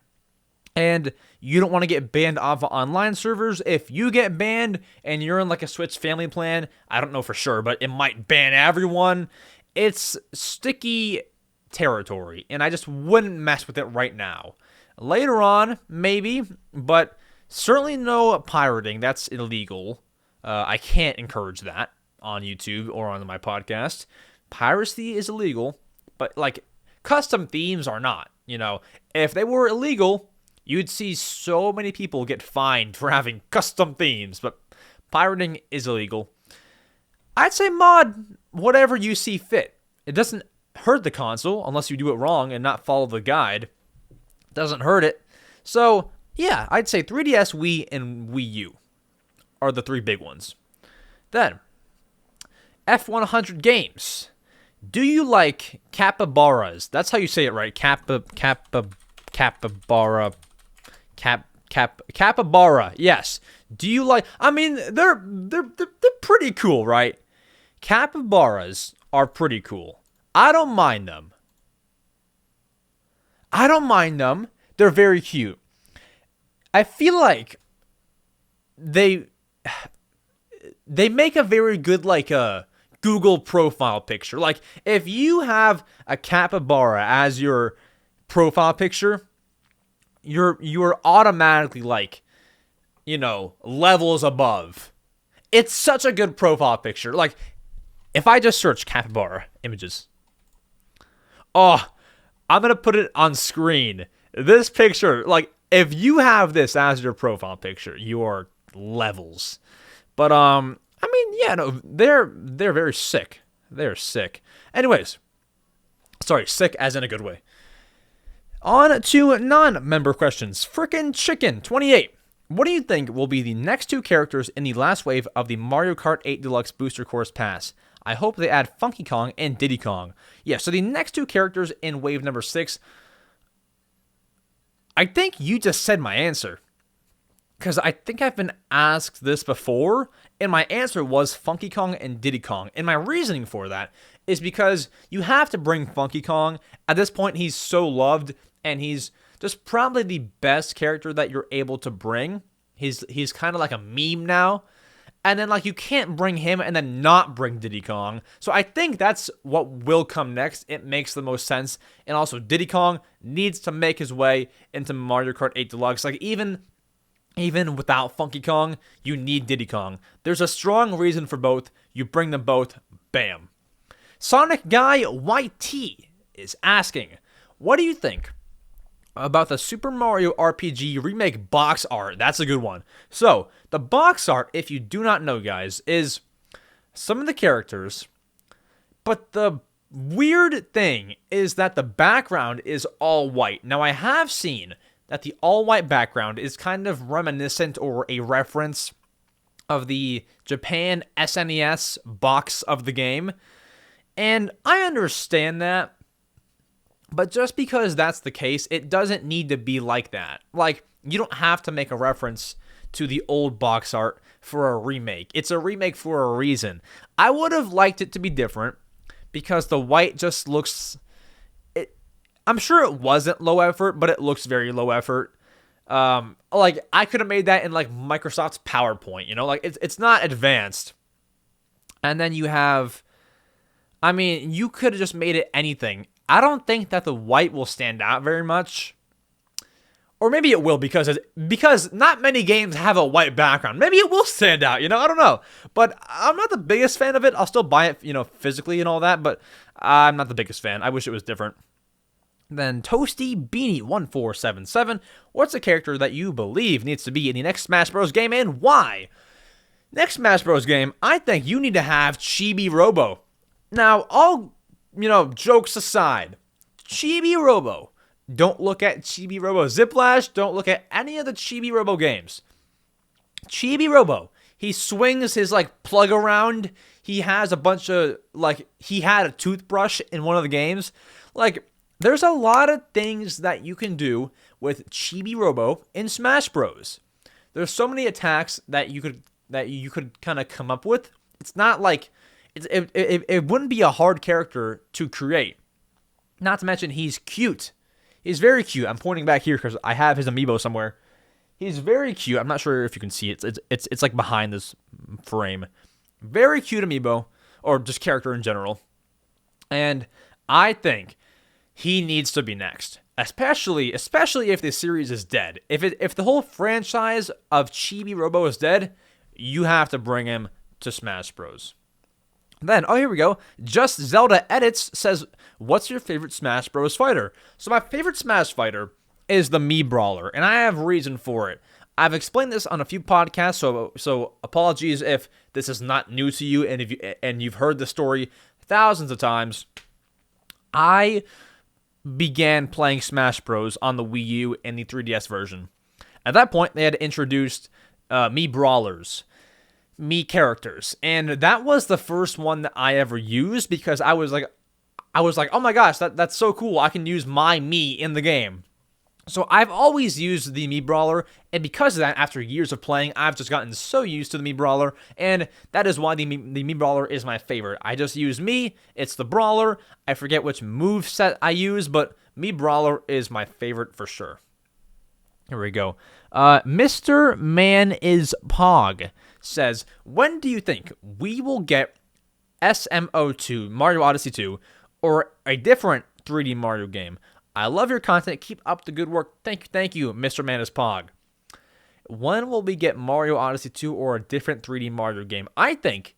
And you don't want to get banned off of online servers. If you get banned and you're in a Switch family plan, I don't know for sure, but it might ban everyone. It's sticky territory, and I just wouldn't mess with it right now. Later on, maybe, but certainly no pirating. That's illegal. I can't encourage that on YouTube or on my podcast. Piracy is illegal, but custom themes are not. If they were illegal, you'd see so many people get fined for having custom themes, but pirating is illegal. I'd say mod whatever you see fit. It doesn't hurt the console unless you do it wrong and not follow the guide. It doesn't hurt it. So, yeah, I'd say 3DS, Wii, and Wii U are the three big ones. Then, F100 Games. Do you like capybaras? That's how you say it, right? Capybara. Capybara. Yes. Do you like? I mean, they're pretty cool, right? Capybaras are pretty cool. I don't mind them. They're very cute. I feel like they make a very good Google profile picture. If you have a capybara as your profile picture, you're automatically levels above. It's such a good profile picture. If I just search capybara images, I'm gonna put it on screen. This picture, if you have this as your profile picture, you are levels. But they're very sick. They're sick. Anyways, sorry, sick as in a good way. On to non-member questions. Frickin' Chicken 28. What do you think will be the next two characters in the last wave of the Mario Kart 8 Deluxe Booster Course Pass? I hope they add Funky Kong and Diddy Kong. Yeah, so the next two characters in wave number 6, I think you just said my answer. Because I think I've been asked this before, and my answer was Funky Kong and Diddy Kong. And my reasoning for that is because you have to bring Funky Kong. At this point, he's so loved, and he's just probably the best character that you're able to bring. He's kind of like a meme now. And then, you can't bring him and then not bring Diddy Kong. So I think that's what will come next. It makes the most sense. And also, Diddy Kong needs to make his way into Mario Kart 8 Deluxe. Even without Funky Kong, you need Diddy Kong. There's a strong reason for both. You bring them both. Bam. Sonic Guy YT is asking, what do you think about the Super Mario RPG remake box art? That's a good one. So, the box art, if you do not know, guys, is some of the characters, but the weird thing is that the background is all white. Now, I have seen that the all-white background is kind of reminiscent or a reference of the Japan SNES box of the game, and I understand that. But just because that's the case, it doesn't need to be like that. You don't have to make a reference to the old box art for a remake. It's a remake for a reason. I would have liked it to be different because the white just looks... I'm sure it wasn't low effort, but it looks very low effort. Like I could have made that in like Microsoft's PowerPoint, you know, like it's not advanced. And then you have, I mean, you could have just made it anything. I don't think that the white will stand out very much. Or maybe it will because not many games have a white background. Maybe it will stand out, you know? I don't know. But I'm not the biggest fan of it. I'll still buy it, you know, physically and all that, but I'm not the biggest fan. I wish it was different. Then Toasty Beanie 1477. What's a character that you believe needs to be in the next Smash Bros. Game and why? Next Smash Bros. Game, I think you need to have Chibi Robo. Now, all, you know, jokes aside, Chibi Robo. Don't look at Chibi Robo Ziplash. Don't look at any of the Chibi Robo games. Chibi Robo. He swings his, like, plug around. He has a bunch of, like, he had a toothbrush in one of the games. Like, there's a lot of things that you can do with Chibi Robo in Smash Bros. There's so many attacks that you could kind of come up with. It's not like, it wouldn't be a hard character to create. Not to mention, he's cute. He's very cute. I'm pointing back here because I have his amiibo somewhere. He's very cute. I'm not sure if you can see it. It's like behind this frame. Very cute amiibo, or just character in general. And I think he needs to be next, especially if the series is dead. If the whole franchise of Chibi Robo is dead, you have to bring him to Smash Bros. Then, oh, here we go. Just Zelda Edits says, what's your favorite Smash Bros. Fighter? So my favorite Smash fighter is the Mii Brawler, and I have reason for it. I've explained this on a few podcasts, so apologies if this is not new to you and you've heard the story thousands of times. I began playing Smash Bros. On the Wii U and the 3DS version. At that point, they had introduced Mii Brawlers. Mii characters, and that was the first one that I ever used because I was like, oh my gosh, that's so cool. I can use my Mii in the game. So I've always used the Mii Brawler, and because of that, after years of playing, I've just gotten so used to the Mii Brawler, and that is why the Mii Brawler is my favorite. I just use Mii, it's the Brawler. I forget which move set I use, but Mii Brawler is my favorite for sure. Here we go. Mr. Man is Pog says, when do you think we will get SMO2, Mario Odyssey 2, or a different 3D Mario game? I love your content. Keep up the good work. Thank you, Mr. Man is Pog. When will we get Mario Odyssey 2 or a different 3D Mario game? I think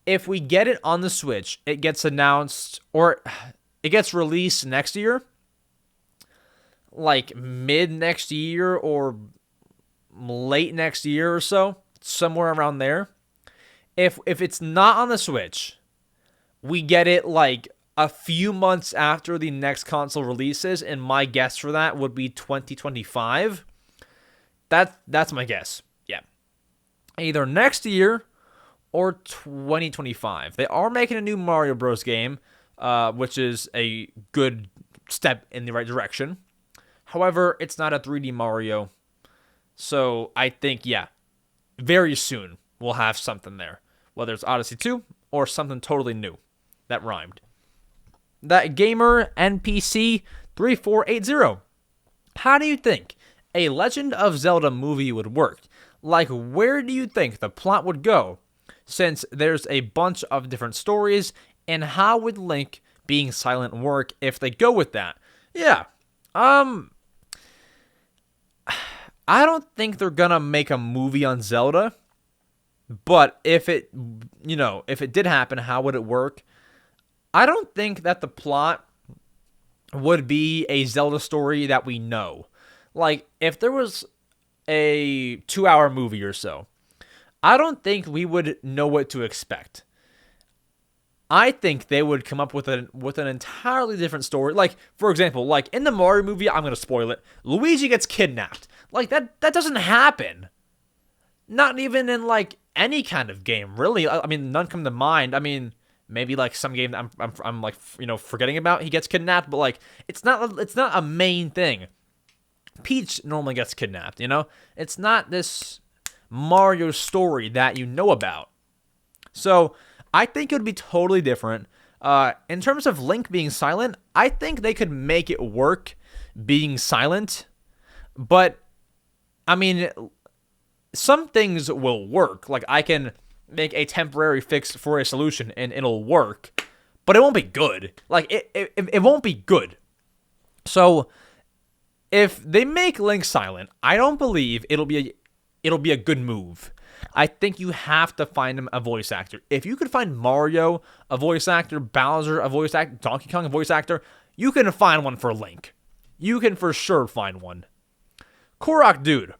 if we get it on the Switch, it gets announced, or it gets released next year. Like mid next year or late next year or so, somewhere around there. If it's not on the Switch, we get it like a few months after the next console releases, and my guess for that would be 2025. That's my guess. Yeah. Either next year or 2025. They are making a new Mario Bros. Game, which is a good step in the right direction. However, it's not a 3D Mario. So I think, yeah, very soon we'll have something there. Whether it's Odyssey 2 or something totally new. That rhymed. That gamer NPC 3480. How do you think a Legend of Zelda movie would work? Like, where do you think the plot would go? Since there's a bunch of different stories, and how would Link being silent work if they go with that? Yeah. I don't think they're gonna make a movie on Zelda, but if it did happen, how would it work? I don't think that the plot would be a Zelda story that we know. Like, if there was a 2-hour movie or so, I don't think we would know what to expect. I think they would come up with an entirely different story. Like, for example, like in the Mario movie, I'm going to spoil it, Luigi gets kidnapped. Like, that doesn't happen. Not even in, like, any kind of game, really. I mean, none come to mind. I mean, maybe, like, some game that I'm like, forgetting about, he gets kidnapped, but, like, it's not a main thing. Peach normally gets kidnapped, It's not this Mario story that you know about. So, I think it would be totally different. In terms of Link being silent, I think they could make it work being silent, but I mean, some things will work. Like, I can make a temporary fix for a solution and it'll work, but it won't be good. Like, it won't be good. So if they make Link silent, I don't believe it'll be a good move. I think you have to find him a voice actor. If you could find Mario a voice actor, Bowser a voice actor, Donkey Kong a voice actor, you can find one for Link. You can for sure find one. Korok Dude,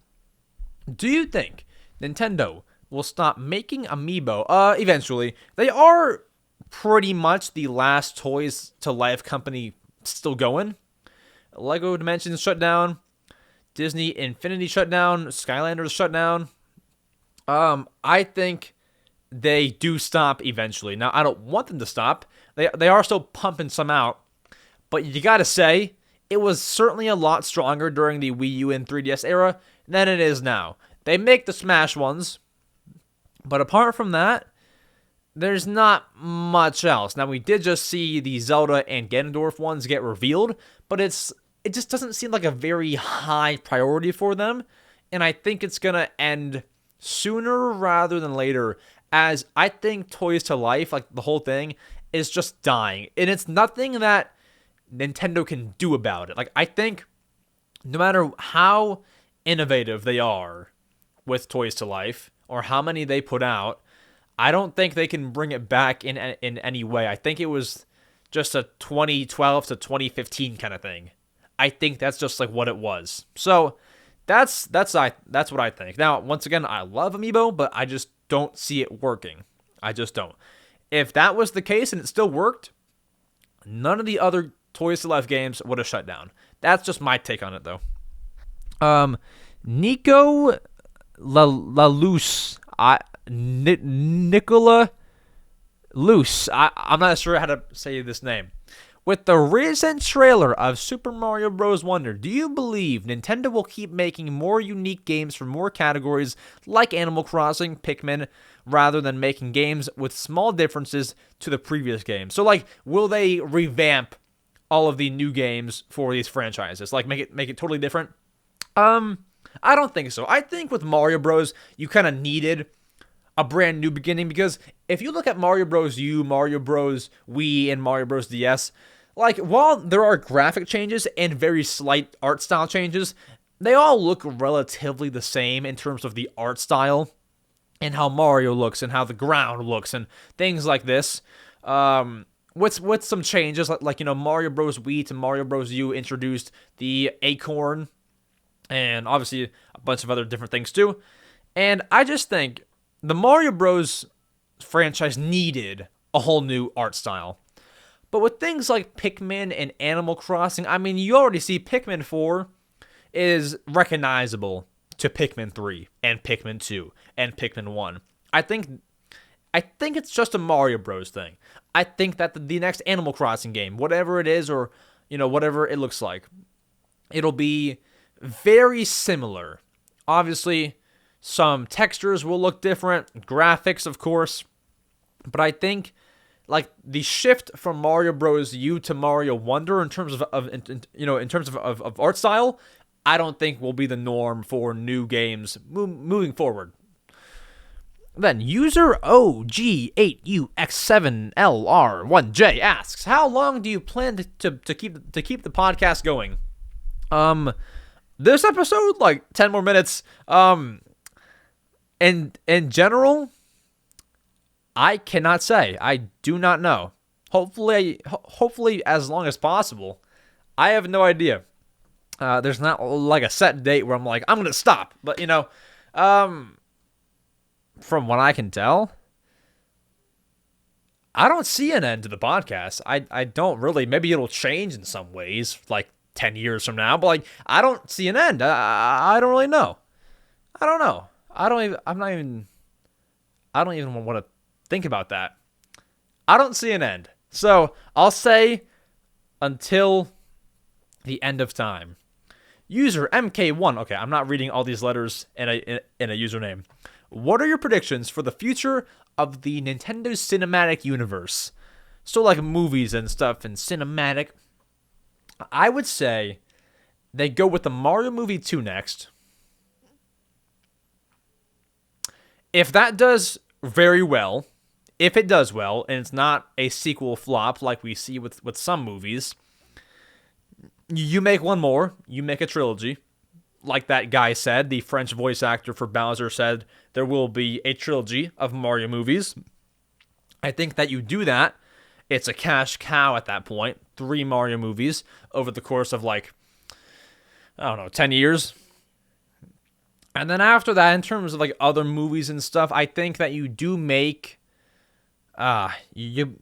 do you think Nintendo will stop making amiibo? Eventually. They are pretty much the last Toys to Life company still going. Lego Dimensions shut down. Disney Infinity shut down. Skylanders shut down. I think they do stop eventually. Now, I don't want them to stop. They are still pumping some out. But you gotta say, it was certainly a lot stronger during the Wii U and 3DS era than it is now. They make the Smash ones, but apart from that, there's not much else. Now, we did just see the Zelda and Ganondorf ones get revealed, but it just doesn't seem like a very high priority for them, and I think it's gonna end sooner rather than later, as I think Toys to Life, like the whole thing, is just dying, and it's nothing that Nintendo can do about it. Like, I think no matter how innovative they are with Toys to Life or how many they put out, I don't think they can bring it back in any way. I think it was just a 2012 to 2015 kind of thing. I think that's just like what it was. So that's what I think. Now, once again, I love Amiibo, but I just don't see it working. I just don't. If that was the case and it still worked, none of the other Toys to Life games would have shut down. That's just my take on it, though. Nico LaLuce. Nicola Luce. I'm not sure how to say this name. With the recent trailer of Super Mario Bros. Wonder, do you believe Nintendo will keep making more unique games for more categories like Animal Crossing, Pikmin, rather than making games with small differences to the previous game? So, like, will they revamp all of the new games for these franchises? Like, make it totally different? I don't think so. I think with Mario Bros, you kind of needed a brand new beginning, because if you look at Mario Bros. U, Mario Bros. Wii, and Mario Bros. DS, like, while there are graphic changes and very slight art style changes, they all look relatively the same in terms of the art style and how Mario looks and how the ground looks and things like this. With some changes, like Mario Bros. Wii to Mario Bros. U introduced the acorn and obviously a bunch of other different things too. And I just think the Mario Bros. Franchise needed a whole new art style. But with things like Pikmin and Animal Crossing, I mean, you already see Pikmin 4 is recognizable to Pikmin 3 and Pikmin 2 and Pikmin 1. I think it's just a Mario Bros. Thing. I think that the next Animal Crossing game, whatever it is, or whatever it looks like, it'll be very similar. Obviously, some textures will look different, graphics, of course, but I think like the shift from Mario Bros. U to Mario Wonder in terms of art style, I don't think will be the norm for new games moving forward. Then user OG8UX7LR1J asks, how long do you plan to keep the podcast going? This episode, like 10 more minutes. In general, I cannot say. I do not know. Hopefully as long as possible. I have no idea. There's not like a set date where I'm like, I'm gonna stop. But from what I can tell, I don't see an end to the podcast. I don't really. Maybe it'll change in some ways, like 10 years from now. But like, I don't see an end. I don't really know. I don't know. I don't even want to think about that. I don't see an end. So I'll say until the end of time. User MK1. Okay, I'm not reading all these letters in a username. What are your predictions for the future of the Nintendo Cinematic Universe? So like movies and stuff and cinematic, I would say they go with the Mario movie 2 next. If that does very well, if it does well, and it's not a sequel flop like we see with some movies, you make one more, you make a trilogy. Like that guy said, the French voice actor for Bowser said, there will be a trilogy of Mario movies. I think that you do that, it's a cash cow at that point. 3 Mario movies over the course of 10 years. And then after that, in terms of other movies and stuff, I think that you do make, you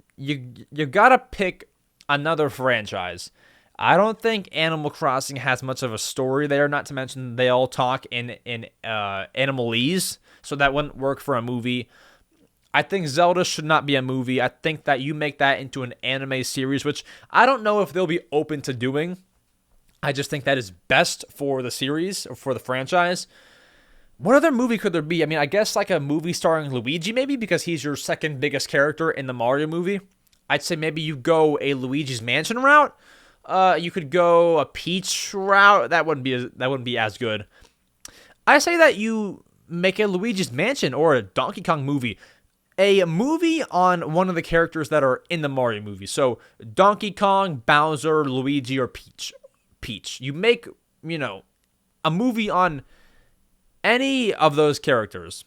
gotta pick another franchise. I don't think Animal Crossing has much of a story there, not to mention they all talk in Animalese, so that wouldn't work for a movie. I think Zelda should not be a movie. I think that you make that into an anime series, which I don't know if they'll be open to doing. I just think that is best for the series, or for the franchise. What other movie could there be? I mean, I guess a movie starring Luigi, maybe, because he's your second biggest character in the Mario movie. I'd say maybe you go a Luigi's Mansion route. You could go a Peach route. That wouldn't be as good. I say that you make a Luigi's Mansion or a Donkey Kong movie. A movie on one of the characters that are in the Mario movie. So Donkey Kong, Bowser, Luigi, or Peach. You make, a movie on any of those characters.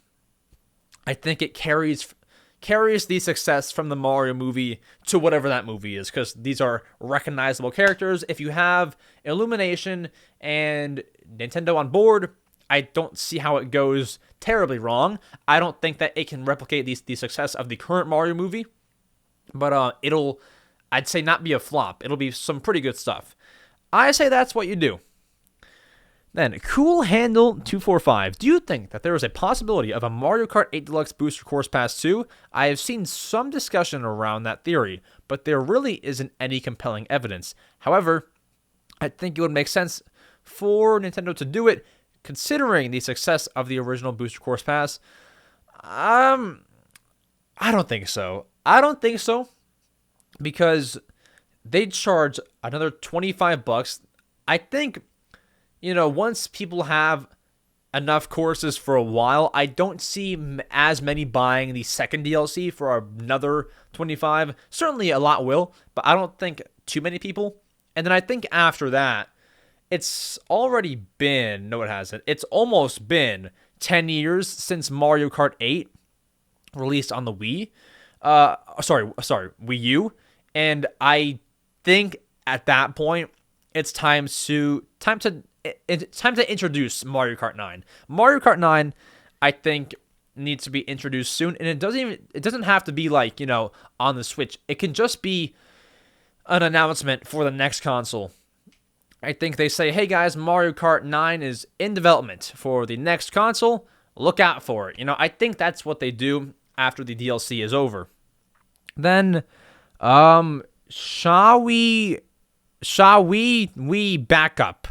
I think it carries the success from the Mario movie to whatever that movie is, because these are recognizable characters. If you have Illumination and Nintendo on board, I don't see how it goes terribly wrong. I don't think that it can replicate the success of the current Mario movie, but it'll, I'd say, not be a flop. It'll be some pretty good stuff. I say that's what you do. Then, Cool Handle 245. Do you think that there is a possibility of a Mario Kart 8 Deluxe Booster Course Pass 2? I have seen some discussion around that theory, but there really isn't any compelling evidence. However, I think it would make sense for Nintendo to do it, considering the success of the original Booster Course Pass. I don't think so. Because they'd charge another $25. I think, once people have enough courses for a while, I don't see as many buying the second DLC for another $25. Certainly a lot will, but I don't think too many people. And then I think after that, it's already been, no it hasn't, it's almost been 10 years since Mario Kart 8 released on the Wii. Wii U. And I think at that point, it's time to introduce Mario Kart 9. Mario Kart 9, I think, needs to be introduced soon, and it doesn't have to be on the Switch. It can just be an announcement for the next console. I think they say, hey guys, Mario Kart 9 is in development for the next console. Look out for it. I think that's what they do after the DLC is over. Then, shall we back up?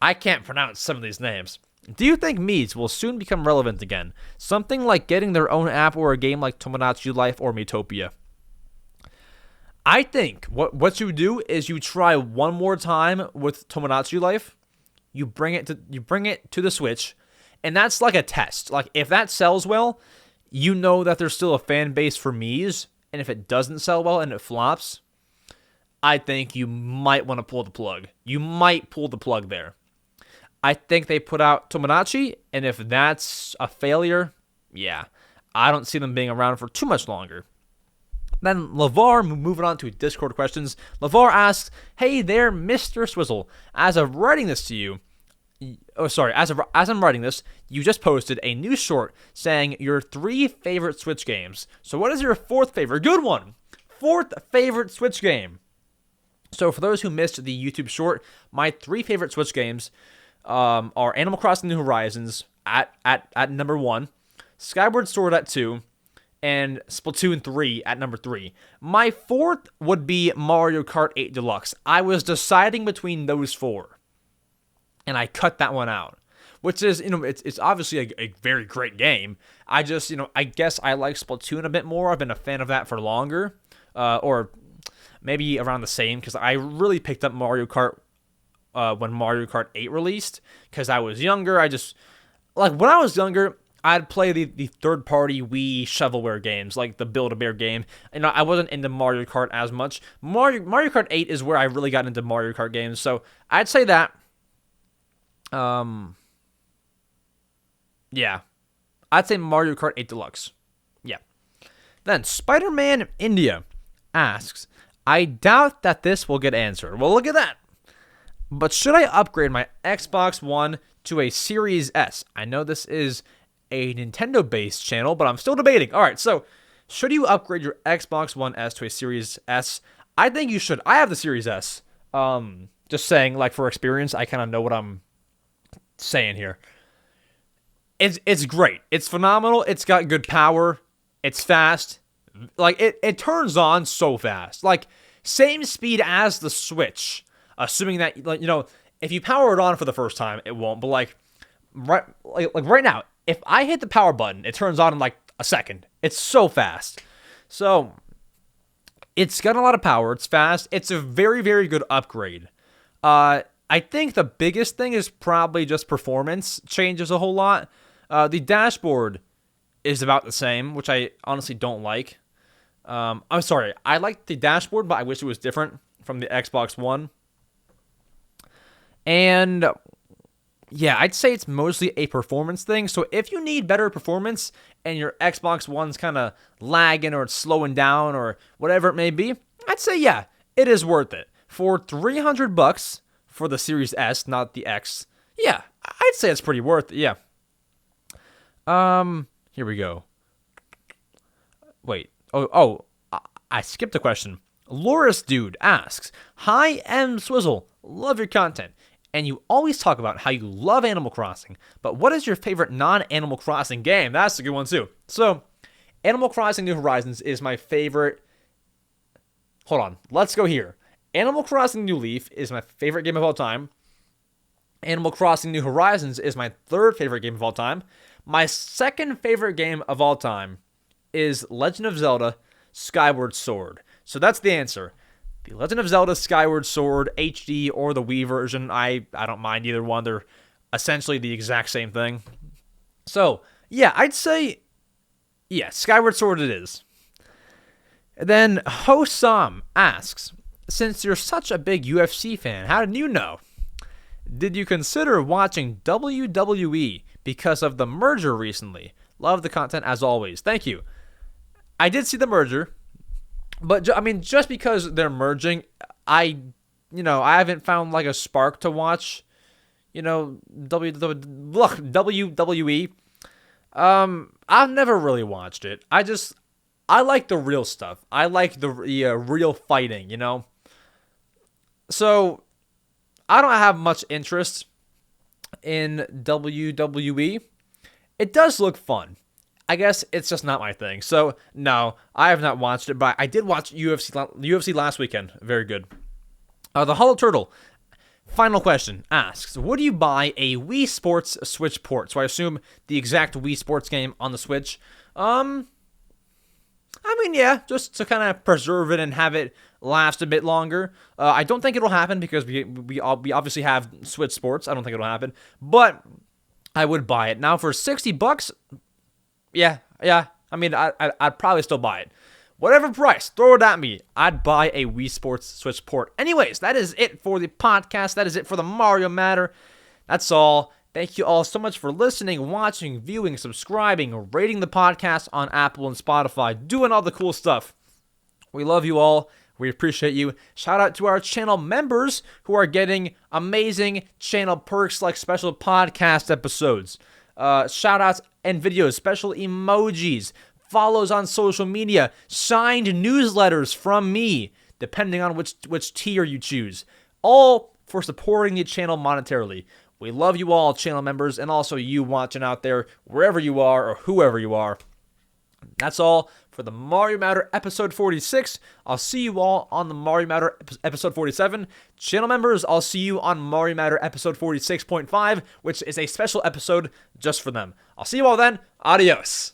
I can't pronounce some of these names. Do you think Mii's will soon become relevant again? Something like getting their own app or a game like Tomodachi Life or Miitopia. I think what you do is you try one more time with Tomodachi Life. You bring it to the Switch, and that's like a test. Like if that sells well, you know that there's still a fan base for Mii's, and if it doesn't sell well and it flops, I think you might want to pull the plug. You might pull the plug there. I think they put out Tomodachi, and if that's a failure, yeah, I don't see them being around for too much longer. Then LeVar, moving on to Discord questions. LeVar asks, hey there, Mr. Swizzle. As I'm writing this, you just posted a new short saying your 3 favorite Switch games. So what is your 4th favorite? Good one! 4th favorite Switch game. So for those who missed the YouTube short, my 3 favorite Switch games are Animal Crossing New Horizons at number 1, Skyward Sword at 2, and Splatoon 3 at number 3. My 4th would be Mario Kart 8 Deluxe. I was deciding between those 4, and I cut that one out, which is, it's obviously a very great game. I just, I guess I like Splatoon a bit more. I've been a fan of that for longer, or maybe around the same, because I really picked up Mario Kart when Mario Kart 8 released, because I was younger. When I was younger, I'd play the third-party Wii shovelware games, like the Build-A-Bear game. And I wasn't into Mario Kart as much. Mario Kart 8 is where I really got into Mario Kart games, so I'd say that. Yeah. I'd say Mario Kart 8 Deluxe. Yeah. Then, Spider-Man India asks, I doubt that this will get answered. Well, look at that. But should I upgrade my Xbox One to a Series S? I know this is a Nintendo-based channel, but I'm still debating. All right, so should you upgrade your Xbox One S to a Series S? I think you should. I have the Series S. Just saying, like, for experience, I kind of know what I'm saying here. It's great. It's phenomenal. It's got good power. It's fast. Like, it turns on so fast. Like, same speed as the Switch. Assuming that, like, if you power it on for the first time, it won't. But, like right now, if I hit the power button, it turns on in, like, a second. It's so fast. So, it's got a lot of power. It's fast. It's a very, very good upgrade. I think the biggest thing is probably just performance changes a whole lot. The dashboard is about the same, which I honestly don't like. I'm sorry. I like the dashboard, but I wish it was different from the Xbox One. And yeah, I'd say it's mostly a performance thing. So if you need better performance and your Xbox One's kind of lagging or it's slowing down or whatever it may be, I'd say, yeah, it is worth it. For $300 for the Series S, not the X, yeah, I'd say it's pretty worth it, yeah. Here we go. Wait. I skipped a question. Loris Dude asks, Hi, EmSwizzle. Love your content. And you always talk about how you love Animal Crossing, but what is your favorite non-Animal Crossing game? That's a good one, too. So, Animal Crossing New Horizons is my favorite. Hold on. Let's go here. Animal Crossing New Leaf is my favorite game of all time. Animal Crossing New Horizons is my third favorite game of all time. My second favorite game of all time is Legend of Zelda Skyward Sword. So that's the answer. The Legend of Zelda Skyward Sword HD or the Wii version, I don't mind either one. They're essentially the exact same thing. So, yeah, I'd say, yeah, Skyward Sword it is. And then Hosam asks, since you're such a big UFC fan, how did you know? Did you consider watching WWE because of the merger recently? Love the content as always. Thank you. I did see the merger, but just because they're merging, I haven't found like a spark to watch, WWE. I've never really watched it. I like the real stuff. I like the real fighting, So, I don't have much interest in WWE. It does look fun. I guess it's just not my thing. So, no, I have not watched it, but I did watch UFC last weekend. Very good. The Hollow Turtle, final question, asks, would you buy a Wii Sports Switch port? So I assume the exact Wii Sports game on the Switch. Yeah, just to kind of preserve it and have it last a bit longer. I don't think it'll happen because we obviously have Switch Sports. I don't think it'll happen, but I would buy it. Now for $60, yeah. I'd probably still buy it. Whatever price, throw it at me. I'd buy a Wii Sports Switch port. Anyways, that is it for the podcast. That is it for the Mario Matter. That's all. Thank you all so much for listening, watching, viewing, subscribing, rating the podcast on Apple and Spotify, doing all the cool stuff. We love you all. We appreciate you. Shout out to our channel members who are getting amazing channel perks like special podcast episodes, shout outs and videos, special emojis, follows on social media, signed newsletters from me, depending on which tier you choose. All for supporting the channel monetarily. We love you all, channel members, and also you watching out there, wherever you are or whoever you are. That's all for the Mario Matter episode 46. I'll see you all on the Mario Matter episode 47. Channel members, I'll see you on Mario Matter episode 46.5, which is a special episode just for them. I'll see you all then. Adios.